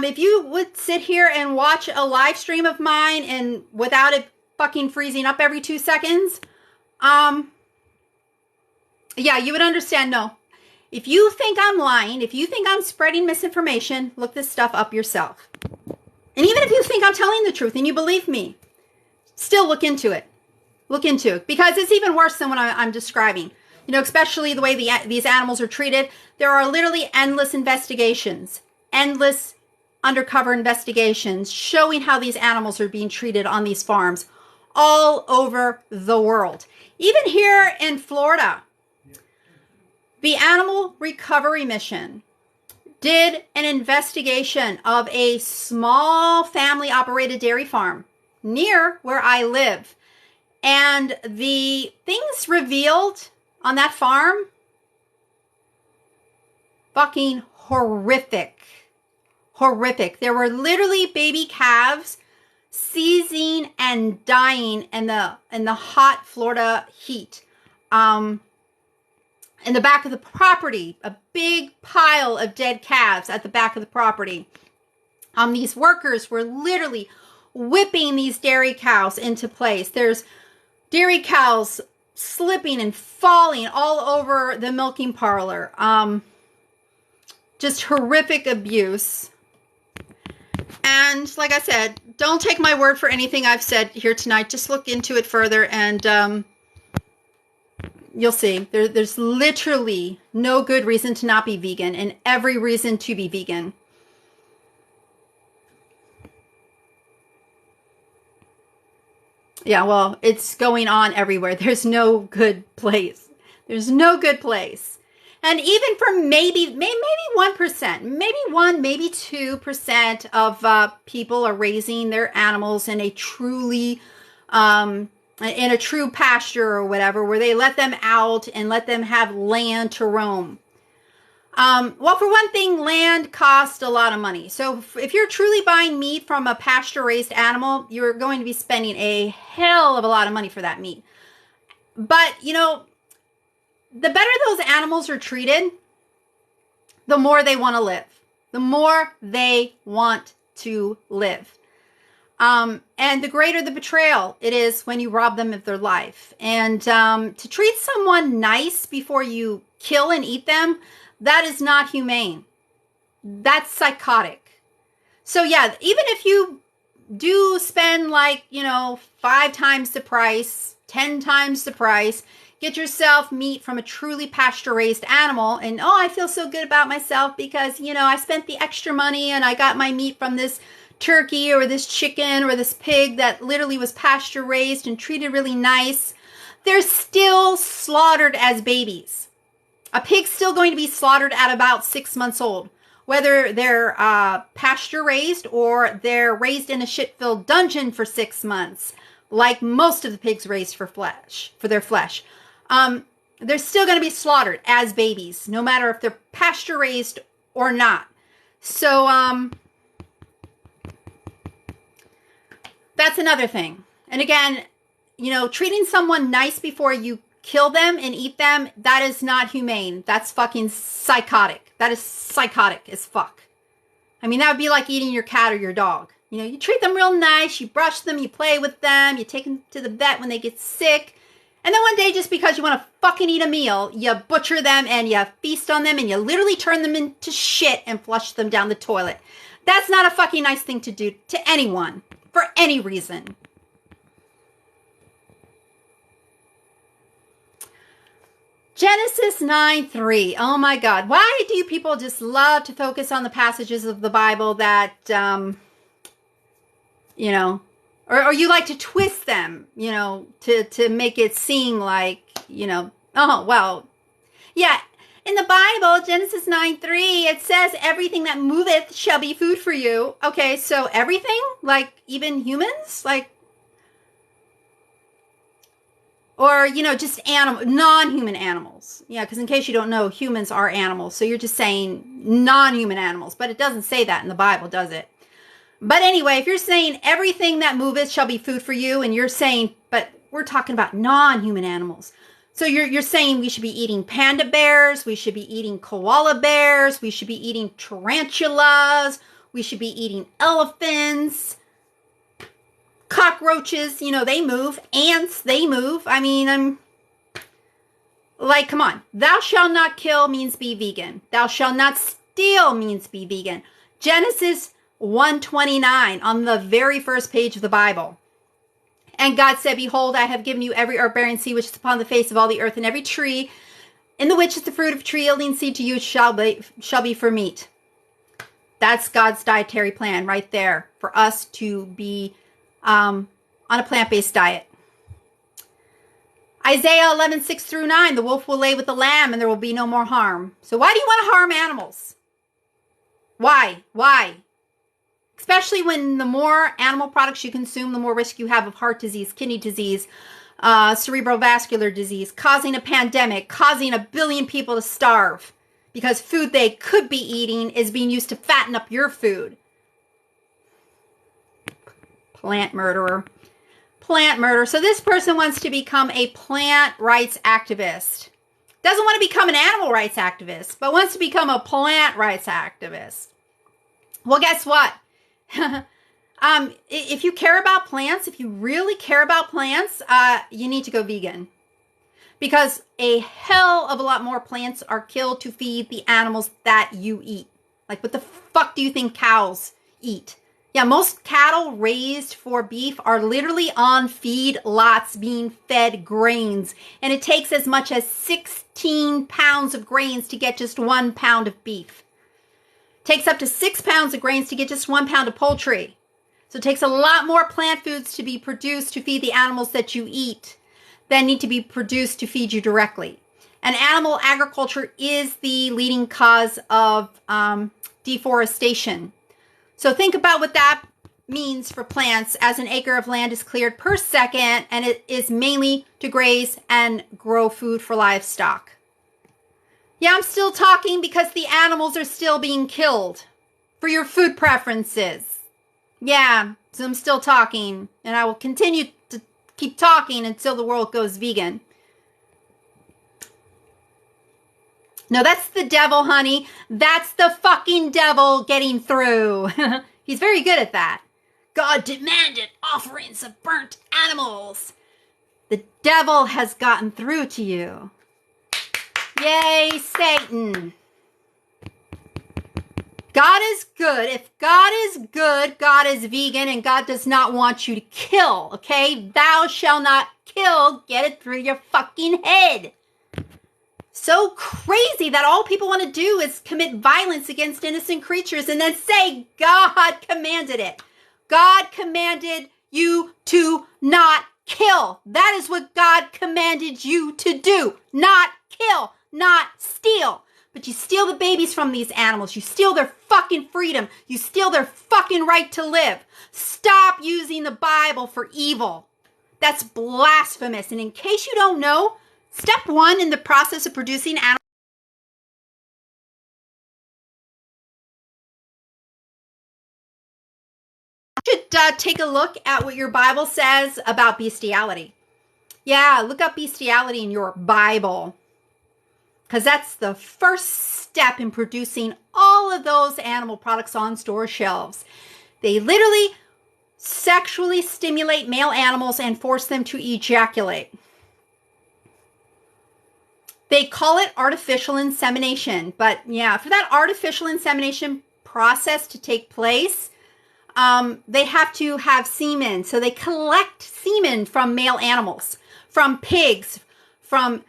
if you would sit here and watch a live stream of mine and without it fucking freezing up every 2 seconds, yeah, you would understand. No. If you think I'm lying, if you think I'm spreading misinformation, look this stuff up yourself. And even if you think I'm telling the truth and you believe me, still look into it. Look into it. Because it's even worse than what I'm describing. You know, especially the way these animals are treated. There are literally endless investigations. Endless undercover investigations showing how these animals are being treated on these farms all over the world. Even here in Florida, the Animal Recovery Mission did an investigation of a small family-operated dairy farm near where I live. And the things revealed on that farm, fucking horrific. Horrific. There were literally baby calves seizing and dying in the hot Florida heat. In the back of the property, a big pile of dead calves at the back of the property. These workers were literally whipping these dairy cows into place. There's dairy cows slipping and falling all over the milking parlor. Just horrific abuse. And like I said, don't take my word for anything I've said here tonight. Just look into it further and you'll see. There's literally no good reason to not be vegan and every reason to be vegan. Yeah, well, it's going on everywhere. There's no good place. There's no good place. And even for maybe 1%, maybe 1, maybe 2% of people are raising their animals in a truly, in a true pasture or whatever, where they let them out and let them have land to roam. Well, for one thing, land costs a lot of money. So if you're truly buying meat from a pasture-raised animal, you're going to be spending a hell of a lot of money for that meat. But, you know, the better those animals are treated, the more they want to live. The more they want to live. And the greater the betrayal it is when you rob them of their life. And to treat someone nice before you kill and eat them, that is not humane. That's psychotic. So yeah, even if you do spend 5 times the price, 10 times the price, get yourself meat from a truly pasture-raised animal, and I feel so good about myself because, I spent the extra money and I got my meat from this turkey or this chicken or this pig that literally was pasture-raised and treated really nice. They're still slaughtered as babies. A pig's still going to be slaughtered at about 6 months old, whether they're pasture-raised or they're raised in a shit-filled dungeon for 6 months, like most of the pigs raised for their flesh. They're still going to be slaughtered as babies, no matter if they're pasture-raised or not. So, that's another thing. And again, treating someone nice before you kill them and eat them, that is not humane. That's fucking psychotic. That is psychotic as fuck. I mean, that would be like eating your cat or your dog. You treat them real nice, you brush them, you play with them, you take them to the vet when they get sick. And then one day, just because you want to fucking eat a meal, you butcher them and you feast on them and you literally turn them into shit and flush them down the toilet. That's not a fucking nice thing to do to anyone for any reason. Genesis 9:3. Oh my God. Why do people just love to focus on the passages of the Bible that, or you like to twist them, to make it seem like, oh, well, yeah. In the Bible, Genesis 9:3, it says everything that moveth shall be food for you. Okay, so everything? Like even humans? Like, Or, you know, just non-human animals. Yeah, because in case you don't know, humans are animals. So you're just saying non-human animals. But it doesn't say that in the Bible, does it? But anyway, if you're saying everything that moveth shall be food for you, and you're saying, but we're talking about non-human animals. So you're saying we should be eating panda bears, we should be eating koala bears, we should be eating tarantulas, we should be eating elephants, cockroaches, you know, they move, ants, they move. I mean, I'm like, come on. Thou shalt not kill means be vegan. Thou shalt not steal means be vegan. Genesis 1:29 on the very first page of the Bible. And God said, behold, I have given you every herb-bearing seed which is upon the face of all the earth, and every tree in the which is the fruit of tree yielding seed to you shall be for meat. That's God's dietary plan right there for us to be on a plant-based diet. Isaiah 11:6-9, the wolf will lay with the lamb and there will be no more harm. So why do you want to harm animals? Why? Especially when the more animal products you consume, the more risk you have of heart disease, kidney disease, cerebrovascular disease, causing a pandemic, causing 1 billion people to starve because food they could be eating is being used to fatten up your food. Plant murderer. So this person wants to become a plant rights activist. Doesn't want to become an animal rights activist, but wants to become a plant rights activist. Well, guess what? If you care about plants, if you really care about plants, you need to go vegan. Because a hell of a lot more plants are killed to feed the animals that you eat. Like, what the fuck do you think cows eat? Yeah, most cattle raised for beef are literally on feed lots being fed grains. And it takes as much as 16 pounds of grains to get just 1 pound of beef. Takes up to 6 pounds of grains to get just 1 pound of poultry. So it takes a lot more plant foods to be produced to feed the animals that you eat than need to be produced to feed you directly. And animal agriculture is the leading cause of deforestation. So think about what that means for plants as an acre of land is cleared per second, and it is mainly to graze and grow food for livestock. Yeah, I'm still talking because the animals are still being killed for your food preferences. Yeah, so I'm still talking, and I will continue to keep talking until the world goes vegan. No, that's the devil, honey. That's the fucking devil getting through. He's very good at that. God demanded offerings of burnt animals. The devil has gotten through to you. Yay, Satan. God is good. If God is good, God is vegan, and God does not want you to kill, okay? Thou shalt not kill. Get it through your fucking head. So crazy that all people want to do is commit violence against innocent creatures and then say God commanded it. God commanded you to not kill. That is what God commanded you to do. Not kill, not steal. But you steal the babies from these animals. You steal their fucking freedom. You steal their fucking right to live. Stop using the Bible for evil. That's blasphemous. And in case you don't know, step 1 in the process of producing animals. You should take a look at what your Bible says about bestiality. Yeah, look up bestiality in your Bible. Because that's the first step in producing all of those animal products on store shelves. They literally sexually stimulate male animals and force them to ejaculate. They call it artificial insemination. But yeah, for that artificial insemination process to take place, they have to have semen. So they collect semen from male animals, from pigs, from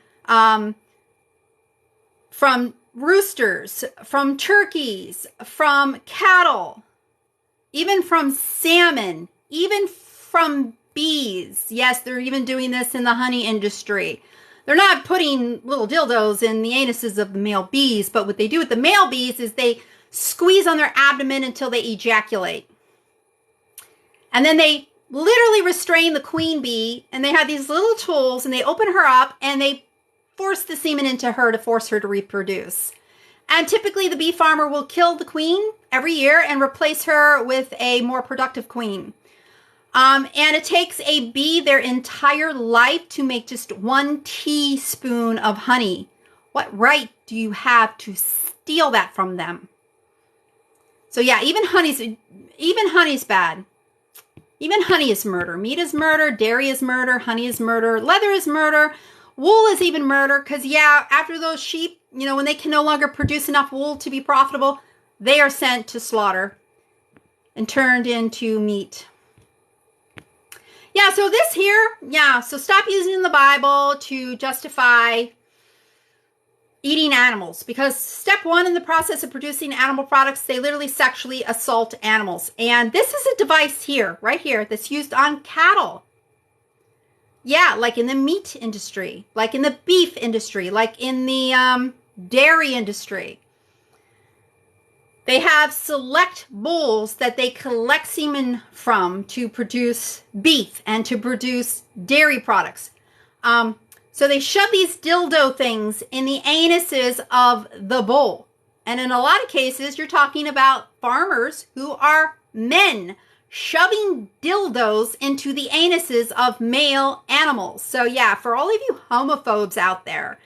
roosters, from turkeys, from cattle, even from salmon, even from bees. Yes, they're even doing this in the honey industry. They're not putting little dildos in the anuses of the male bees, but what they do with the male bees is they squeeze on their abdomen until they ejaculate. And then they literally restrain the queen bee, and they have these little tools, and they open her up and they force the semen into her to force her to reproduce. And typically the bee farmer will kill the queen every year and replace her with a more productive queen. And it takes a bee their entire life to make just 1 teaspoon of honey. What right do you have to steal that from them? So yeah, even honey's bad. Even honey is murder. Meat is murder. Dairy is murder. Honey is murder. Leather is murder. Wool is even murder. Because yeah, after those sheep, you know, when they can no longer produce enough wool to be profitable, they are sent to slaughter and turned into meat. Yeah, so this here, yeah, so stop using the Bible to justify eating animals, because step 1 in the process of producing animal products, they literally sexually assault animals. And this is a device here, right here, that's used on cattle. Yeah, like in the meat industry, like in the beef industry, like in the dairy industry. They have select bulls that they collect semen from to produce beef and to produce dairy products. So they shove these dildo things in the anuses of the bull. And in a lot of cases, you're talking about farmers who are men shoving dildos into the anuses of male animals. So yeah, for all of you homophobes out there,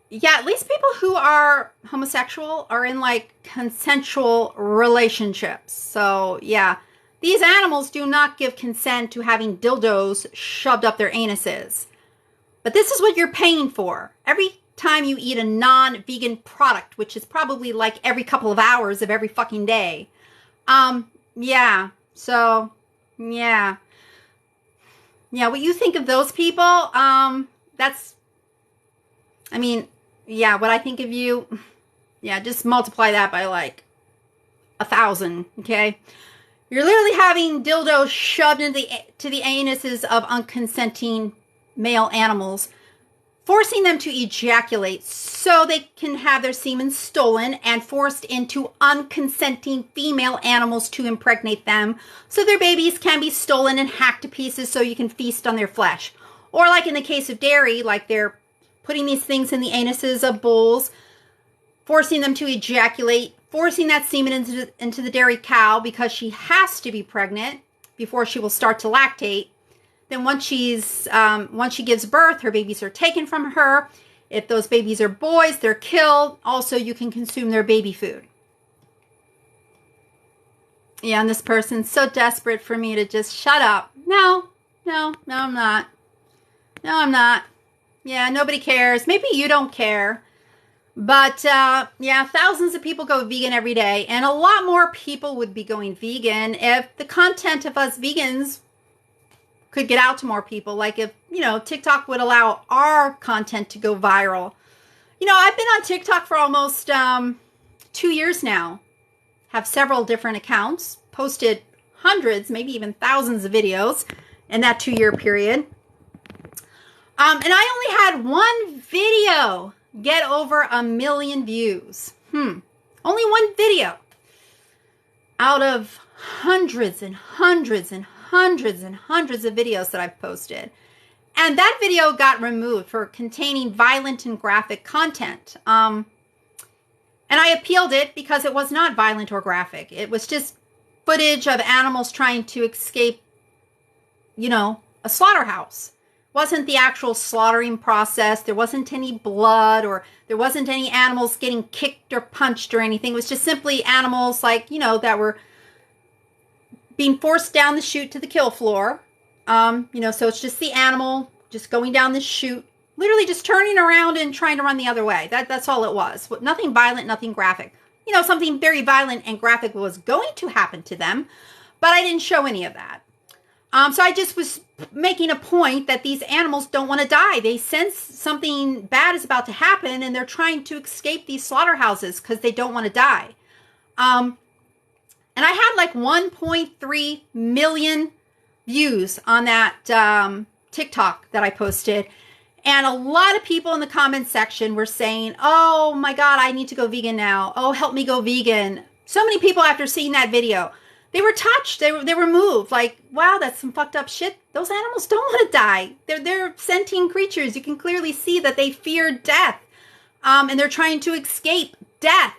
yeah, at least people who are homosexual are in like consensual relationships. So yeah, these animals do not give consent to having dildos shoved up their anuses. But this is what you're paying for. Every time you eat a non-vegan product, which is probably like every couple of hours of every fucking day. Yeah. So, yeah. Yeah, what you think of those people, that's, I mean, yeah, what I think of you, yeah, just multiply that by like 1,000, okay? You're literally having dildos shoved into the anuses of unconsenting male animals, forcing them to ejaculate so they can have their semen stolen and forced into unconsenting female animals to impregnate them so their babies can be stolen and hacked to pieces so you can feast on their flesh. Or like in the case of dairy, like they're putting these things in the anuses of bulls, forcing them to ejaculate, forcing that semen into the dairy cow because she has to be pregnant before she will start to lactate. Then once she gives birth, her babies are taken from her. If those babies are boys, they're killed. Also, you can consume their baby food. Yeah, and this person's so desperate for me to just shut up. No, I'm not. No, I'm not. Yeah, nobody cares. Maybe you don't care. But, yeah, thousands of people go vegan every day. And a lot more people would be going vegan if the content of us vegans could get out to more people. Like if, you know, TikTok would allow our content to go viral. You know, I've been on TikTok for almost 2 years now. Have several different accounts. Posted hundreds, maybe even thousands of videos in that 2-year period. And I only had one video get over 1 million views. Only one video out of hundreds and hundreds and hundreds and hundreds of videos that I've posted. And that video got removed for containing violent and graphic content. And I appealed it because it was not violent or graphic. It was just footage of animals trying to escape, you know, a slaughterhouse. Wasn't the actual slaughtering process. There wasn't any blood, or there wasn't any animals getting kicked or punched or anything. It was just simply animals like, you know, that were being forced down the chute to the kill floor. You know, so it's just the animal just going down the chute, literally just turning around and trying to run the other way. That's all it was. Nothing violent, nothing graphic. You know, something very violent and graphic was going to happen to them, but I didn't show any of that. So I just was making a point that these animals don't want to die. They sense something bad is about to happen, and they're trying to escape these slaughterhouses because they don't want to die. And I had like 1.3 million views on that TikTok that I posted. And a lot of people in the comments section were saying, oh my God, I need to go vegan now. Oh, help me go vegan. So many people after seeing that video, they were touched. They were moved. Like, wow, that's some fucked up shit. Those animals don't want to die. They're sentient creatures. You can clearly see that they fear death. And they're trying to escape death.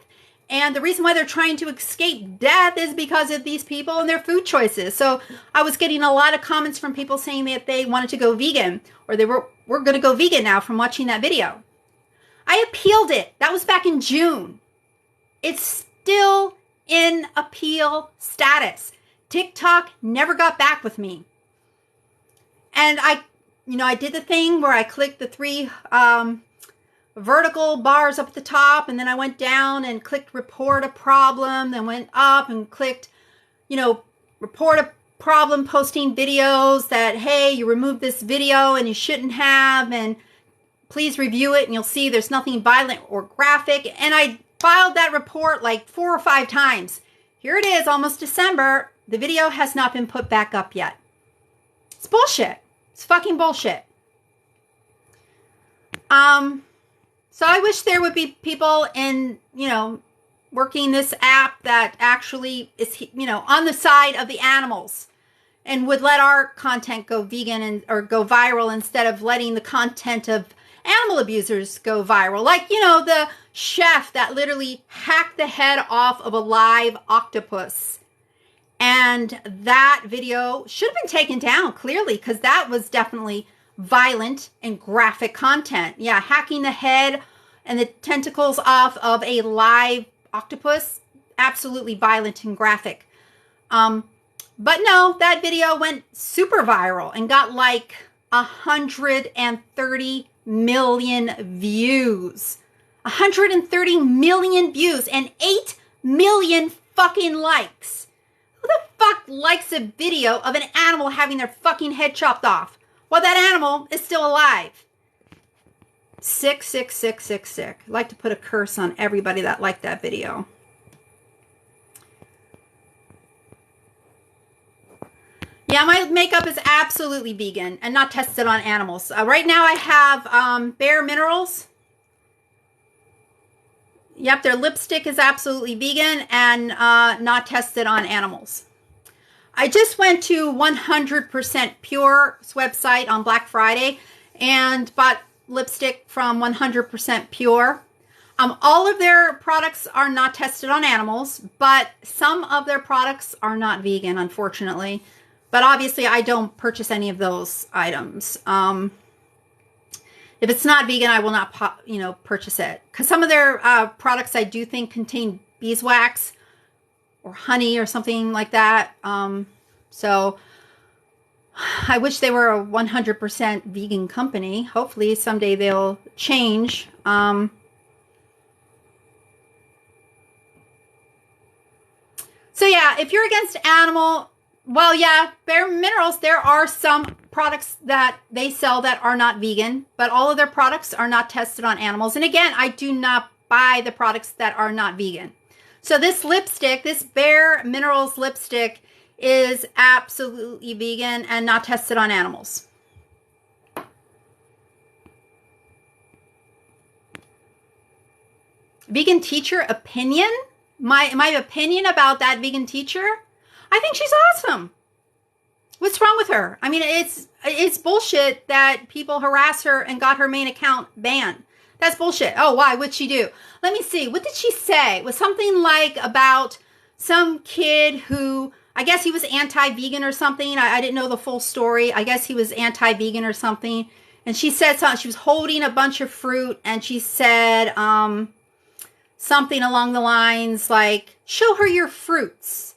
And the reason why they're trying to escape death is because of these people and their food choices. So I was getting a lot of comments from people saying that they wanted to go vegan, or they were going to go vegan now from watching that video. I appealed it. That was back in June. It's still in appeal status. TikTok never got back with me. And I did the thing where I clicked the 3 vertical bars up at the top, and then I went down and clicked report a problem, then went up and clicked, report a problem posting videos that, hey, you removed this video and you shouldn't have, and please review it, and you'll see there's nothing violent or graphic. And I filed that report like 4 or 5 times. Here it is, almost December. The video has not been put back up yet. It's bullshit. It's fucking bullshit. So I wish there would be people in, working this app that actually is, on the side of the animals and would let our content go vegan or go viral instead of letting the content of animal abusers go viral. Like, the chef that literally hacked the head off of a live octopus. And that video should have been taken down clearly, because that was definitely violent and graphic content. Yeah, hacking the head and the tentacles off of a live octopus, absolutely violent and graphic. But no, that video went super viral and got like 130 million views. 130 million views and 8 million fucking likes. Who the fuck likes a video of an animal having their fucking head chopped off while that animal is still alive? Sick, sick, sick, sick, sick. I'd like to put a curse on everybody that liked that video. Yeah, my makeup is absolutely vegan and not tested on animals. Right now I have Bare Minerals. Yep, their lipstick is absolutely vegan and not tested on animals. I just went to 100% Pure's website on Black Friday and bought lipstick from 100% Pure. All of their products are not tested on animals, but some of their products are not vegan, unfortunately. But obviously, I don't purchase any of those items. If it's not vegan, I will not, purchase it. Because some of their products I do think contain beeswax or honey or something like that. So I wish they were a 100% vegan company. Hopefully someday they'll change. So yeah, if you're against animal, well, yeah, Bare Minerals, there are some products that they sell that are not vegan, but all of their products are not tested on animals. And again, I do not buy the products that are not vegan. So this lipstick, this Bare Minerals lipstick, is absolutely vegan and not tested on animals. Vegan teacher opinion? My opinion about that vegan teacher? I think she's awesome. What's wrong with her? I mean, it's bullshit that people harass her and got her main account banned. That's bullshit. Oh, why? What'd she do? Let me see. What did she say? It was something like about some kid who, I guess he was anti-vegan or something. I didn't know the full story. I guess he was anti-vegan or something. And she said something. She was holding a bunch of fruit and she said something along the lines like, show her your fruits.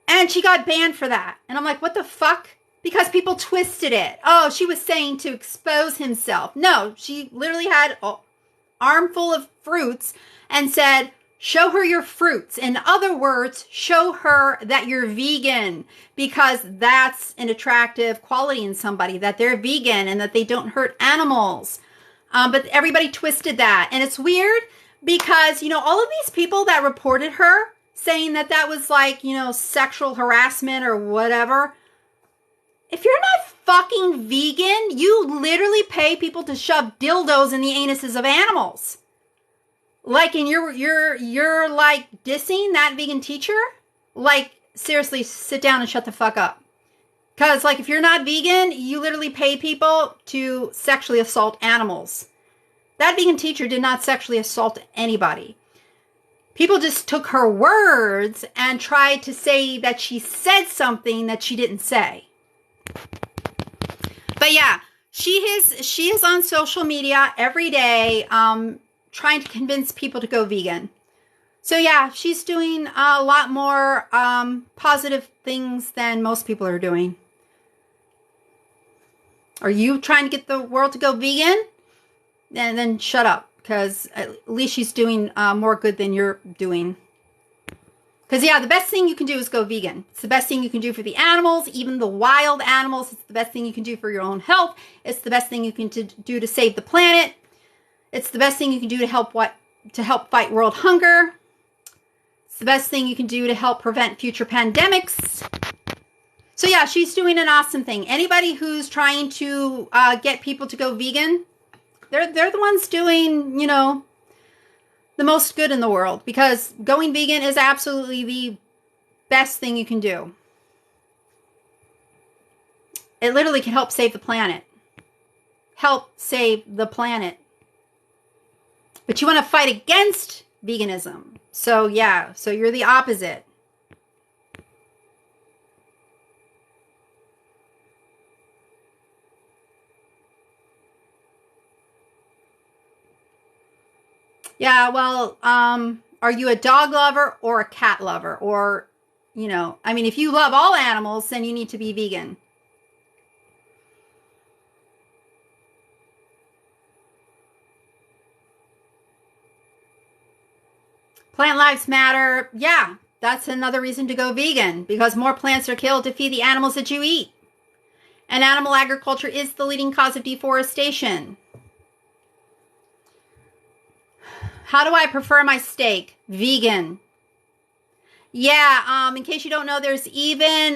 And she got banned for that. And I'm like, what the fuck? Because people twisted it. Oh, she was saying to expose himself. No, she literally had an armful of fruits and said, show her your fruits. In other words, show her that you're vegan, because that's an attractive quality in somebody, that they're vegan and that they don't hurt animals. But everybody twisted that. And it's weird because, all of these people that reported her saying that that was like, sexual harassment or whatever. If you're not fucking vegan, you literally pay people to shove dildos in the anuses of animals. Like, and you're like dissing that vegan teacher? Like, seriously, sit down and shut the fuck up. Because, like, if you're not vegan, you literally pay people to sexually assault animals. That vegan teacher did not sexually assault anybody. People just took her words and tried to say that she said something that she didn't say. But yeah, she is on social media every day trying to convince people to go vegan. So yeah, she's doing a lot more positive things than most people are doing. Are you trying to get the world to go vegan? And then shut up, because at least she's doing more good than you're doing. Because yeah, the best thing you can do is go vegan. It's the best thing you can do for the animals, even the wild animals. It's the best thing you can do for your own health. It's the best thing you can do to save the planet. It's the best thing you can do to help fight world hunger. It's the best thing you can do to help prevent future pandemics. So yeah, she's doing an awesome thing. Anybody who's trying to get people to go vegan, they're the ones doing, you know, the most good in the world, because going vegan is absolutely the best thing you can do. It literally can help save the planet. Help save the planet. But you want to fight against veganism. So yeah, so you're the opposite. Yeah, well, are you a dog lover or a cat lover? Or, you know, I mean, if you love all animals, then you need to be vegan. Plant lives matter. Yeah, that's another reason to go vegan, because more plants are killed to feed the animals that you eat. And animal agriculture is the leading cause of deforestation. How do I prefer my steak? Vegan. Yeah, in case you don't know, there's even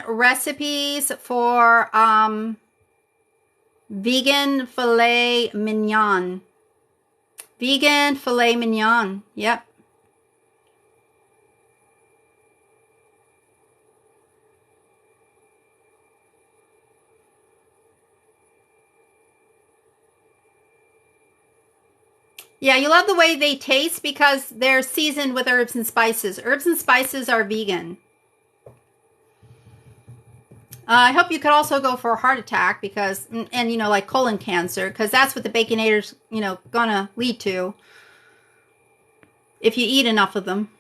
recipes for vegan filet mignon. Vegan filet mignon. Yep. Yeah, you love the way they taste because they're seasoned with herbs and spices. Herbs and spices are vegan. I hope you could also go for a heart attack because, and you know, like colon cancer, because that's what the Baconator's, you know, gonna lead to if you eat enough of them.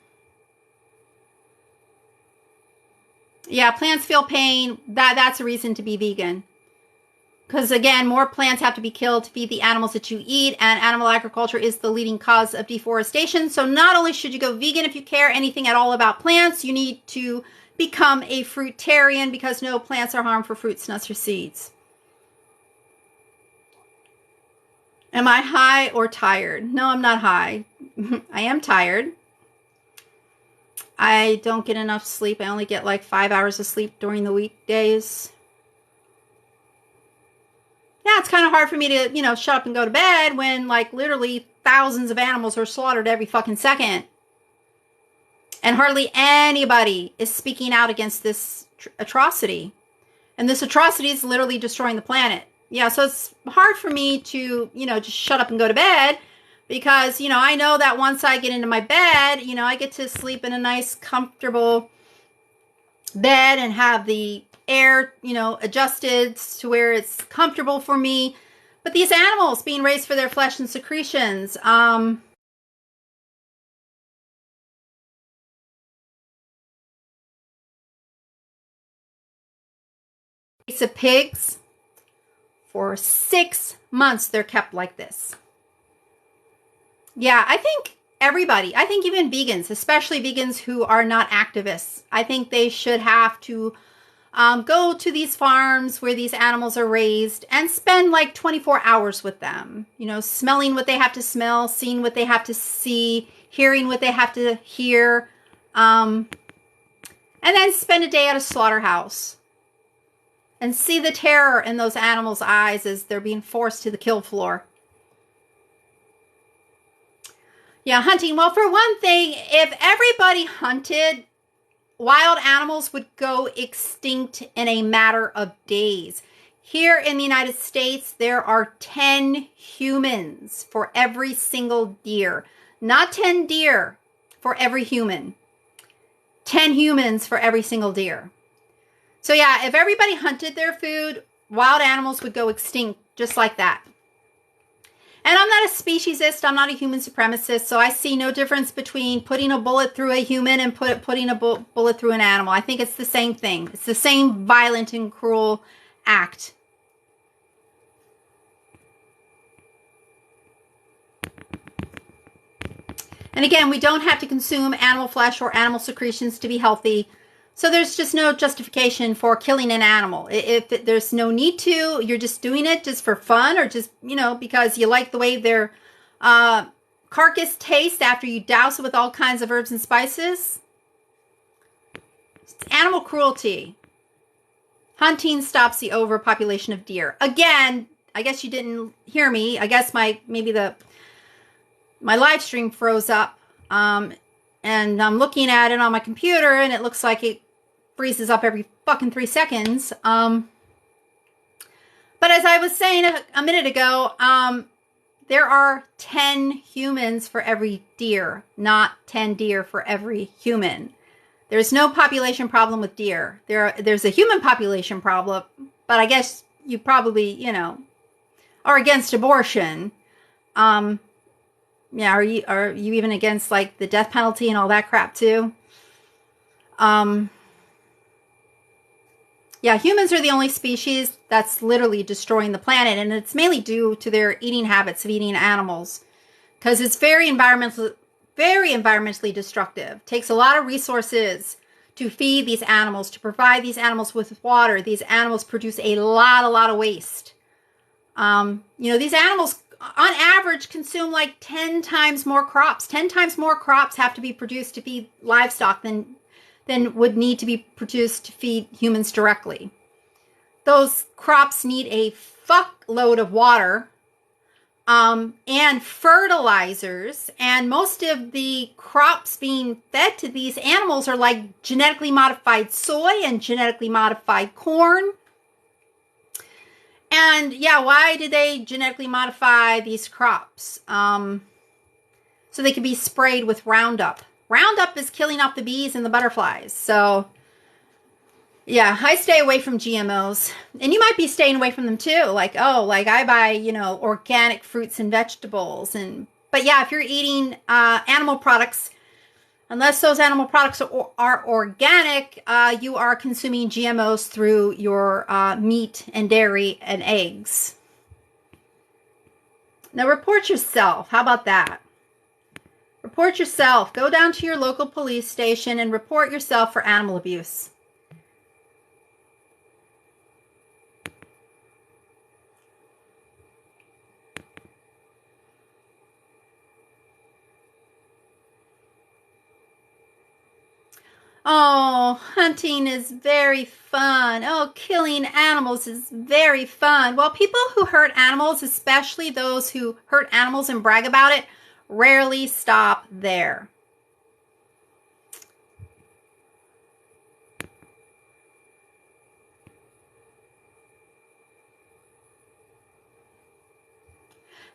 Yeah, plants feel pain. That's a reason to be vegan. Because again, more plants have to be killed to feed the animals that you eat, and animal agriculture is the leading cause of deforestation. So not only should you go vegan if you care anything at all about plants, you need to become a fruitarian, because no plants are harmed for fruits, nuts, or seeds. Am I high or tired? No, I'm not high. I am tired. I don't get enough sleep. I only get like 5 hours of sleep during the weekdays. Yeah, it's kind of hard for me to, you know, shut up and go to bed when, like, literally thousands of animals are slaughtered every fucking second. And hardly anybody is speaking out against this atrocity. And this atrocity is literally destroying the planet. Yeah, so it's hard for me to, you know, just shut up and go to bed because, you know, I know that once I get into my bed, you know, I get to sleep in a nice, comfortable bed and have the air, you know, adjusted to where it's comfortable for me. But these animals being raised for their flesh and secretions, of pigs, for 6 months they're kept like this. Yeah, I think everybody, I think even vegans, especially vegans who are not activists, I think they should have to go to these farms where these animals are raised and spend like 24 hours with them, you know, smelling what they have to smell, seeing what they have to see, hearing what they have to hear, and then spend a day at a slaughterhouse and see the terror in those animals' eyes as they're being forced to the kill floor. Yeah, hunting. Well, for one thing, if everybody hunted, wild animals would go extinct in a matter of days. Here in the United States, there are 10 humans for every single deer. Not 10 deer for every human. 10 humans for every single deer. So yeah, if everybody hunted their food, wild animals would go extinct just like that. And I'm not a speciesist, I'm not a human supremacist, so I see no difference between putting a bullet through a human and putting a bullet through an animal. I think it's the same thing. It's the same violent and cruel act. And again, we don't have to consume animal flesh or animal secretions to be healthy. So there's just no justification for killing an animal. If there's no need to, you're just doing it just for fun or just, because you like the way their carcass tastes after you douse it with all kinds of herbs and spices. It's animal cruelty. Hunting stops the overpopulation of deer. Again, I guess you didn't hear me. I guess my live stream froze up. And I'm looking at it on my computer and it looks like it freezes up every fucking 3 seconds. But as I was saying a minute ago, there are 10 humans for every deer, not 10 deer for every human. There's no population problem with deer. There's a human population problem, but I guess you probably, are against abortion. Yeah, are you even against like the death penalty and all that crap too? Yeah, humans are the only species that's literally destroying the planet, and it's mainly due to their eating habits of eating animals, because it's very environmentally destructive. Takes a lot of resources to feed these animals, to provide these animals with water. These animals produce a lot of waste. These animals on average consume like 10 times more crops. 10 times more crops have to be produced to feed livestock than would need to be produced to feed humans directly. Those crops need a fuckload of water and fertilizers, and most of the crops being fed to these animals are like genetically modified soy and genetically modified corn. And yeah, why do they genetically modify these crops? So they can be sprayed with Roundup. Roundup is killing off the bees and the butterflies. So yeah, I stay away from GMOs. And you might be staying away from them too. Like I buy, organic fruits and vegetables. But yeah, if you're eating animal products, unless those animal products are organic, you are consuming GMOs through your meat and dairy and eggs. Now report yourself. How about that? Report yourself. Go down to your local police station and report yourself for animal abuse. Oh, hunting is very fun. Oh, killing animals is very fun. Well, people who hurt animals, especially those who hurt animals and brag about it, rarely stop there.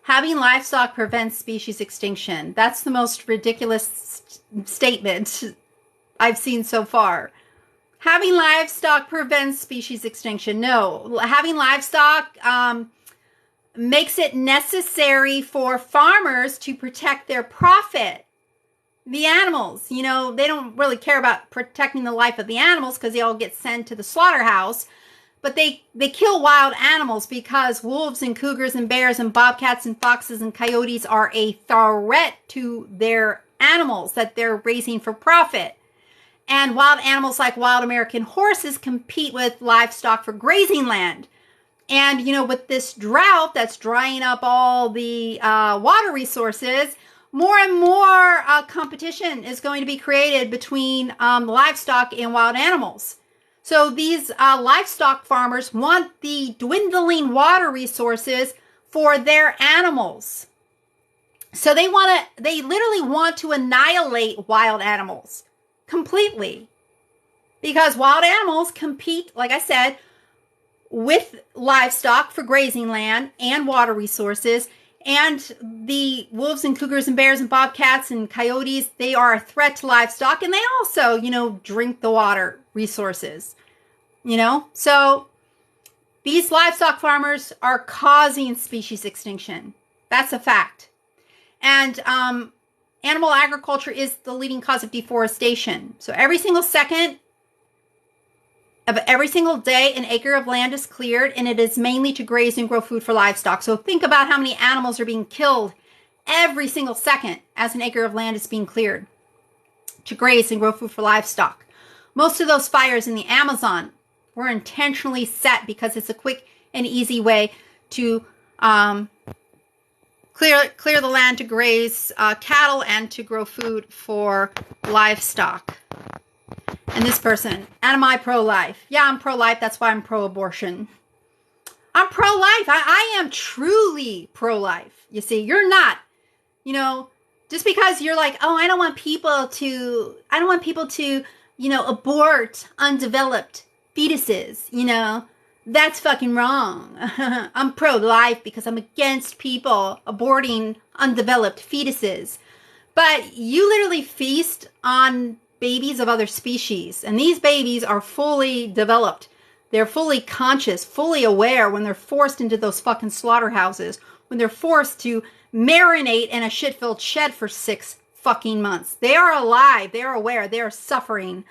Having livestock prevents species extinction. That's the most ridiculous statement I've seen so far. Having livestock prevents species extinction. No, having livestock makes it necessary for farmers to protect their profit. The animals, they don't really care about protecting the life of the animals because they all get sent to the slaughterhouse. But they kill wild animals because wolves and cougars and bears and bobcats and foxes and coyotes are a threat to their animals that they're raising for profit. And wild animals like wild American horses compete with livestock for grazing land. And, with this drought that's drying up all the water resources, more and more competition is going to be created between livestock and wild animals. So these livestock farmers want the dwindling water resources for their animals. So they literally want to annihilate wild animals completely. Because wild animals compete, like I said, with livestock for grazing land and water resources. And the wolves and cougars and bears and bobcats and coyotes, they are a threat to livestock. And they also, drink the water resources, So these livestock farmers are causing species extinction. That's a fact. And animal agriculture is the leading cause of deforestation. So every single second of every single day, an acre of land is cleared, and it is mainly to graze and grow food for livestock. So think about how many animals are being killed every single second as an acre of land is being cleared to graze and grow food for livestock. Most of those fires in the Amazon were intentionally set because it's a quick and easy way to clear the land to graze cattle and to grow food for livestock. And this person, am I pro-life? Yeah, I'm pro-life. That's why I'm pro-abortion. I'm pro-life. I am truly pro-life. You see, you're not. Just because you're like, oh, I don't want people to, abort undeveloped fetuses, that's fucking wrong. I'm pro-life because I'm against people aborting undeveloped fetuses. But you literally feast on babies of other species. And these babies are fully developed. They're fully conscious, fully aware when they're forced into those fucking slaughterhouses, when they're forced to marinate in a shit-filled shed for 6 fucking months. They are alive. They are aware. They are suffering.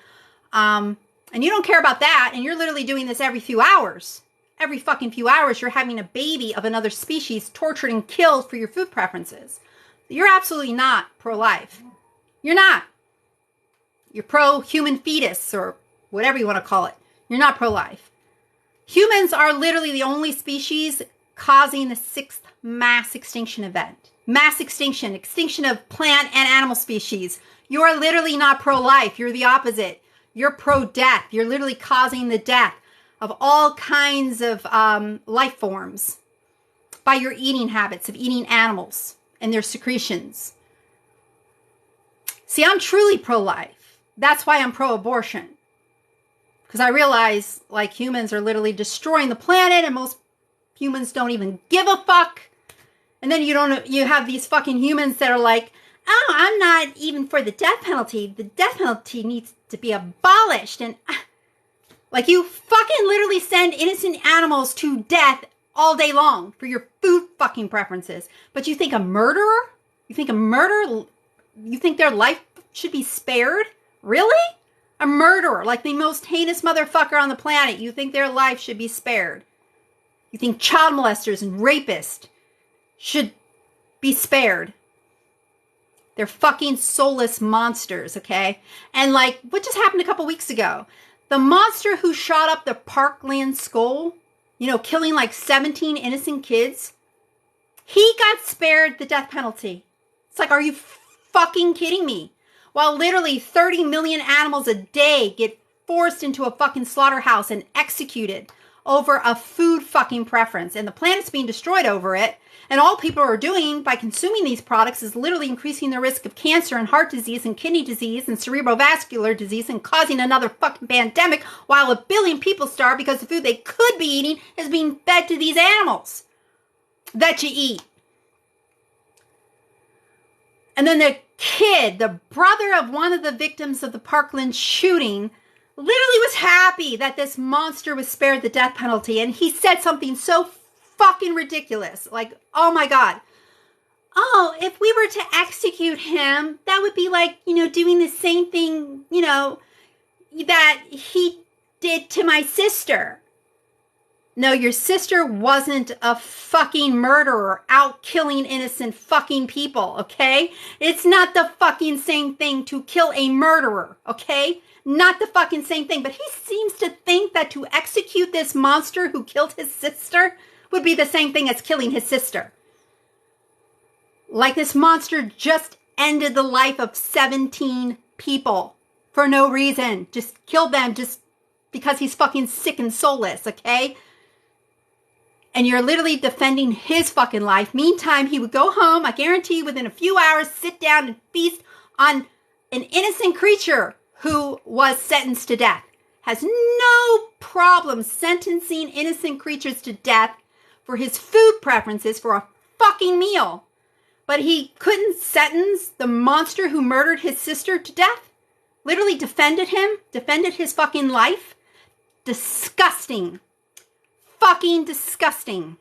And you don't care about that. And you're literally doing this every few hours. Every fucking few hours, you're having a baby of another species tortured and killed for your food preferences. You're absolutely not pro-life. You're not. You're pro-human fetus or whatever you want to call it. You're not pro-life. Humans are literally the only species causing the 6th mass extinction event. Mass extinction of plant and animal species. You are literally not pro-life. You're the opposite. You're pro-death. You're literally causing the death of all kinds of life forms by your eating habits of eating animals and their secretions. See, I'm truly pro-life. That's why I'm pro-abortion. Because I realize, humans are literally destroying the planet, and most humans don't even give a fuck. And then you have these fucking humans that are like, oh, I'm not even for the death penalty. The death penalty needs to be abolished. And you fucking literally send innocent animals to death all day long for your food fucking preferences. But you think a murderer? You think their life should be spared? Really? A murderer, the most heinous motherfucker on the planet, you think their life should be spared? You think child molesters and rapists should be spared? They're fucking soulless monsters, okay? And what just happened a couple weeks ago? The monster who shot up the Parkland school, killing 17 innocent kids, he got spared the death penalty. It's are you fucking kidding me? While literally 30 million animals a day get forced into a fucking slaughterhouse and executed over a food fucking preference. And the planet's being destroyed over it. And all people are doing by consuming these products is literally increasing the risk of cancer and heart disease and kidney disease and cerebrovascular disease and causing another fucking pandemic while 1 billion people starve because the food they could be eating is being fed to these animals that you eat. And then the kid, the brother of one of the victims of the Parkland shooting, literally was happy that this monster was spared the death penalty. And he said something so fucking ridiculous. Oh my God. Oh, if we were to execute him, that would be doing the same thing, that he did to my sister. No, your sister wasn't a fucking murderer out killing innocent fucking people, okay? It's not the fucking same thing to kill a murderer, okay? Not the fucking same thing. But he seems to think that to execute this monster who killed his sister would be the same thing as killing his sister. This monster just ended the life of 17 people for no reason. Just killed them, just because he's fucking sick and soulless, okay? And you're literally defending his fucking life. Meantime, he would go home, I guarantee within a few hours, sit down and feast on an innocent creature who was sentenced to death. Has no problem sentencing innocent creatures to death for his food preferences for a fucking meal. But he couldn't sentence the monster who murdered his sister to death? Literally defended him? Defended his fucking life? Disgusting. Fucking disgusting.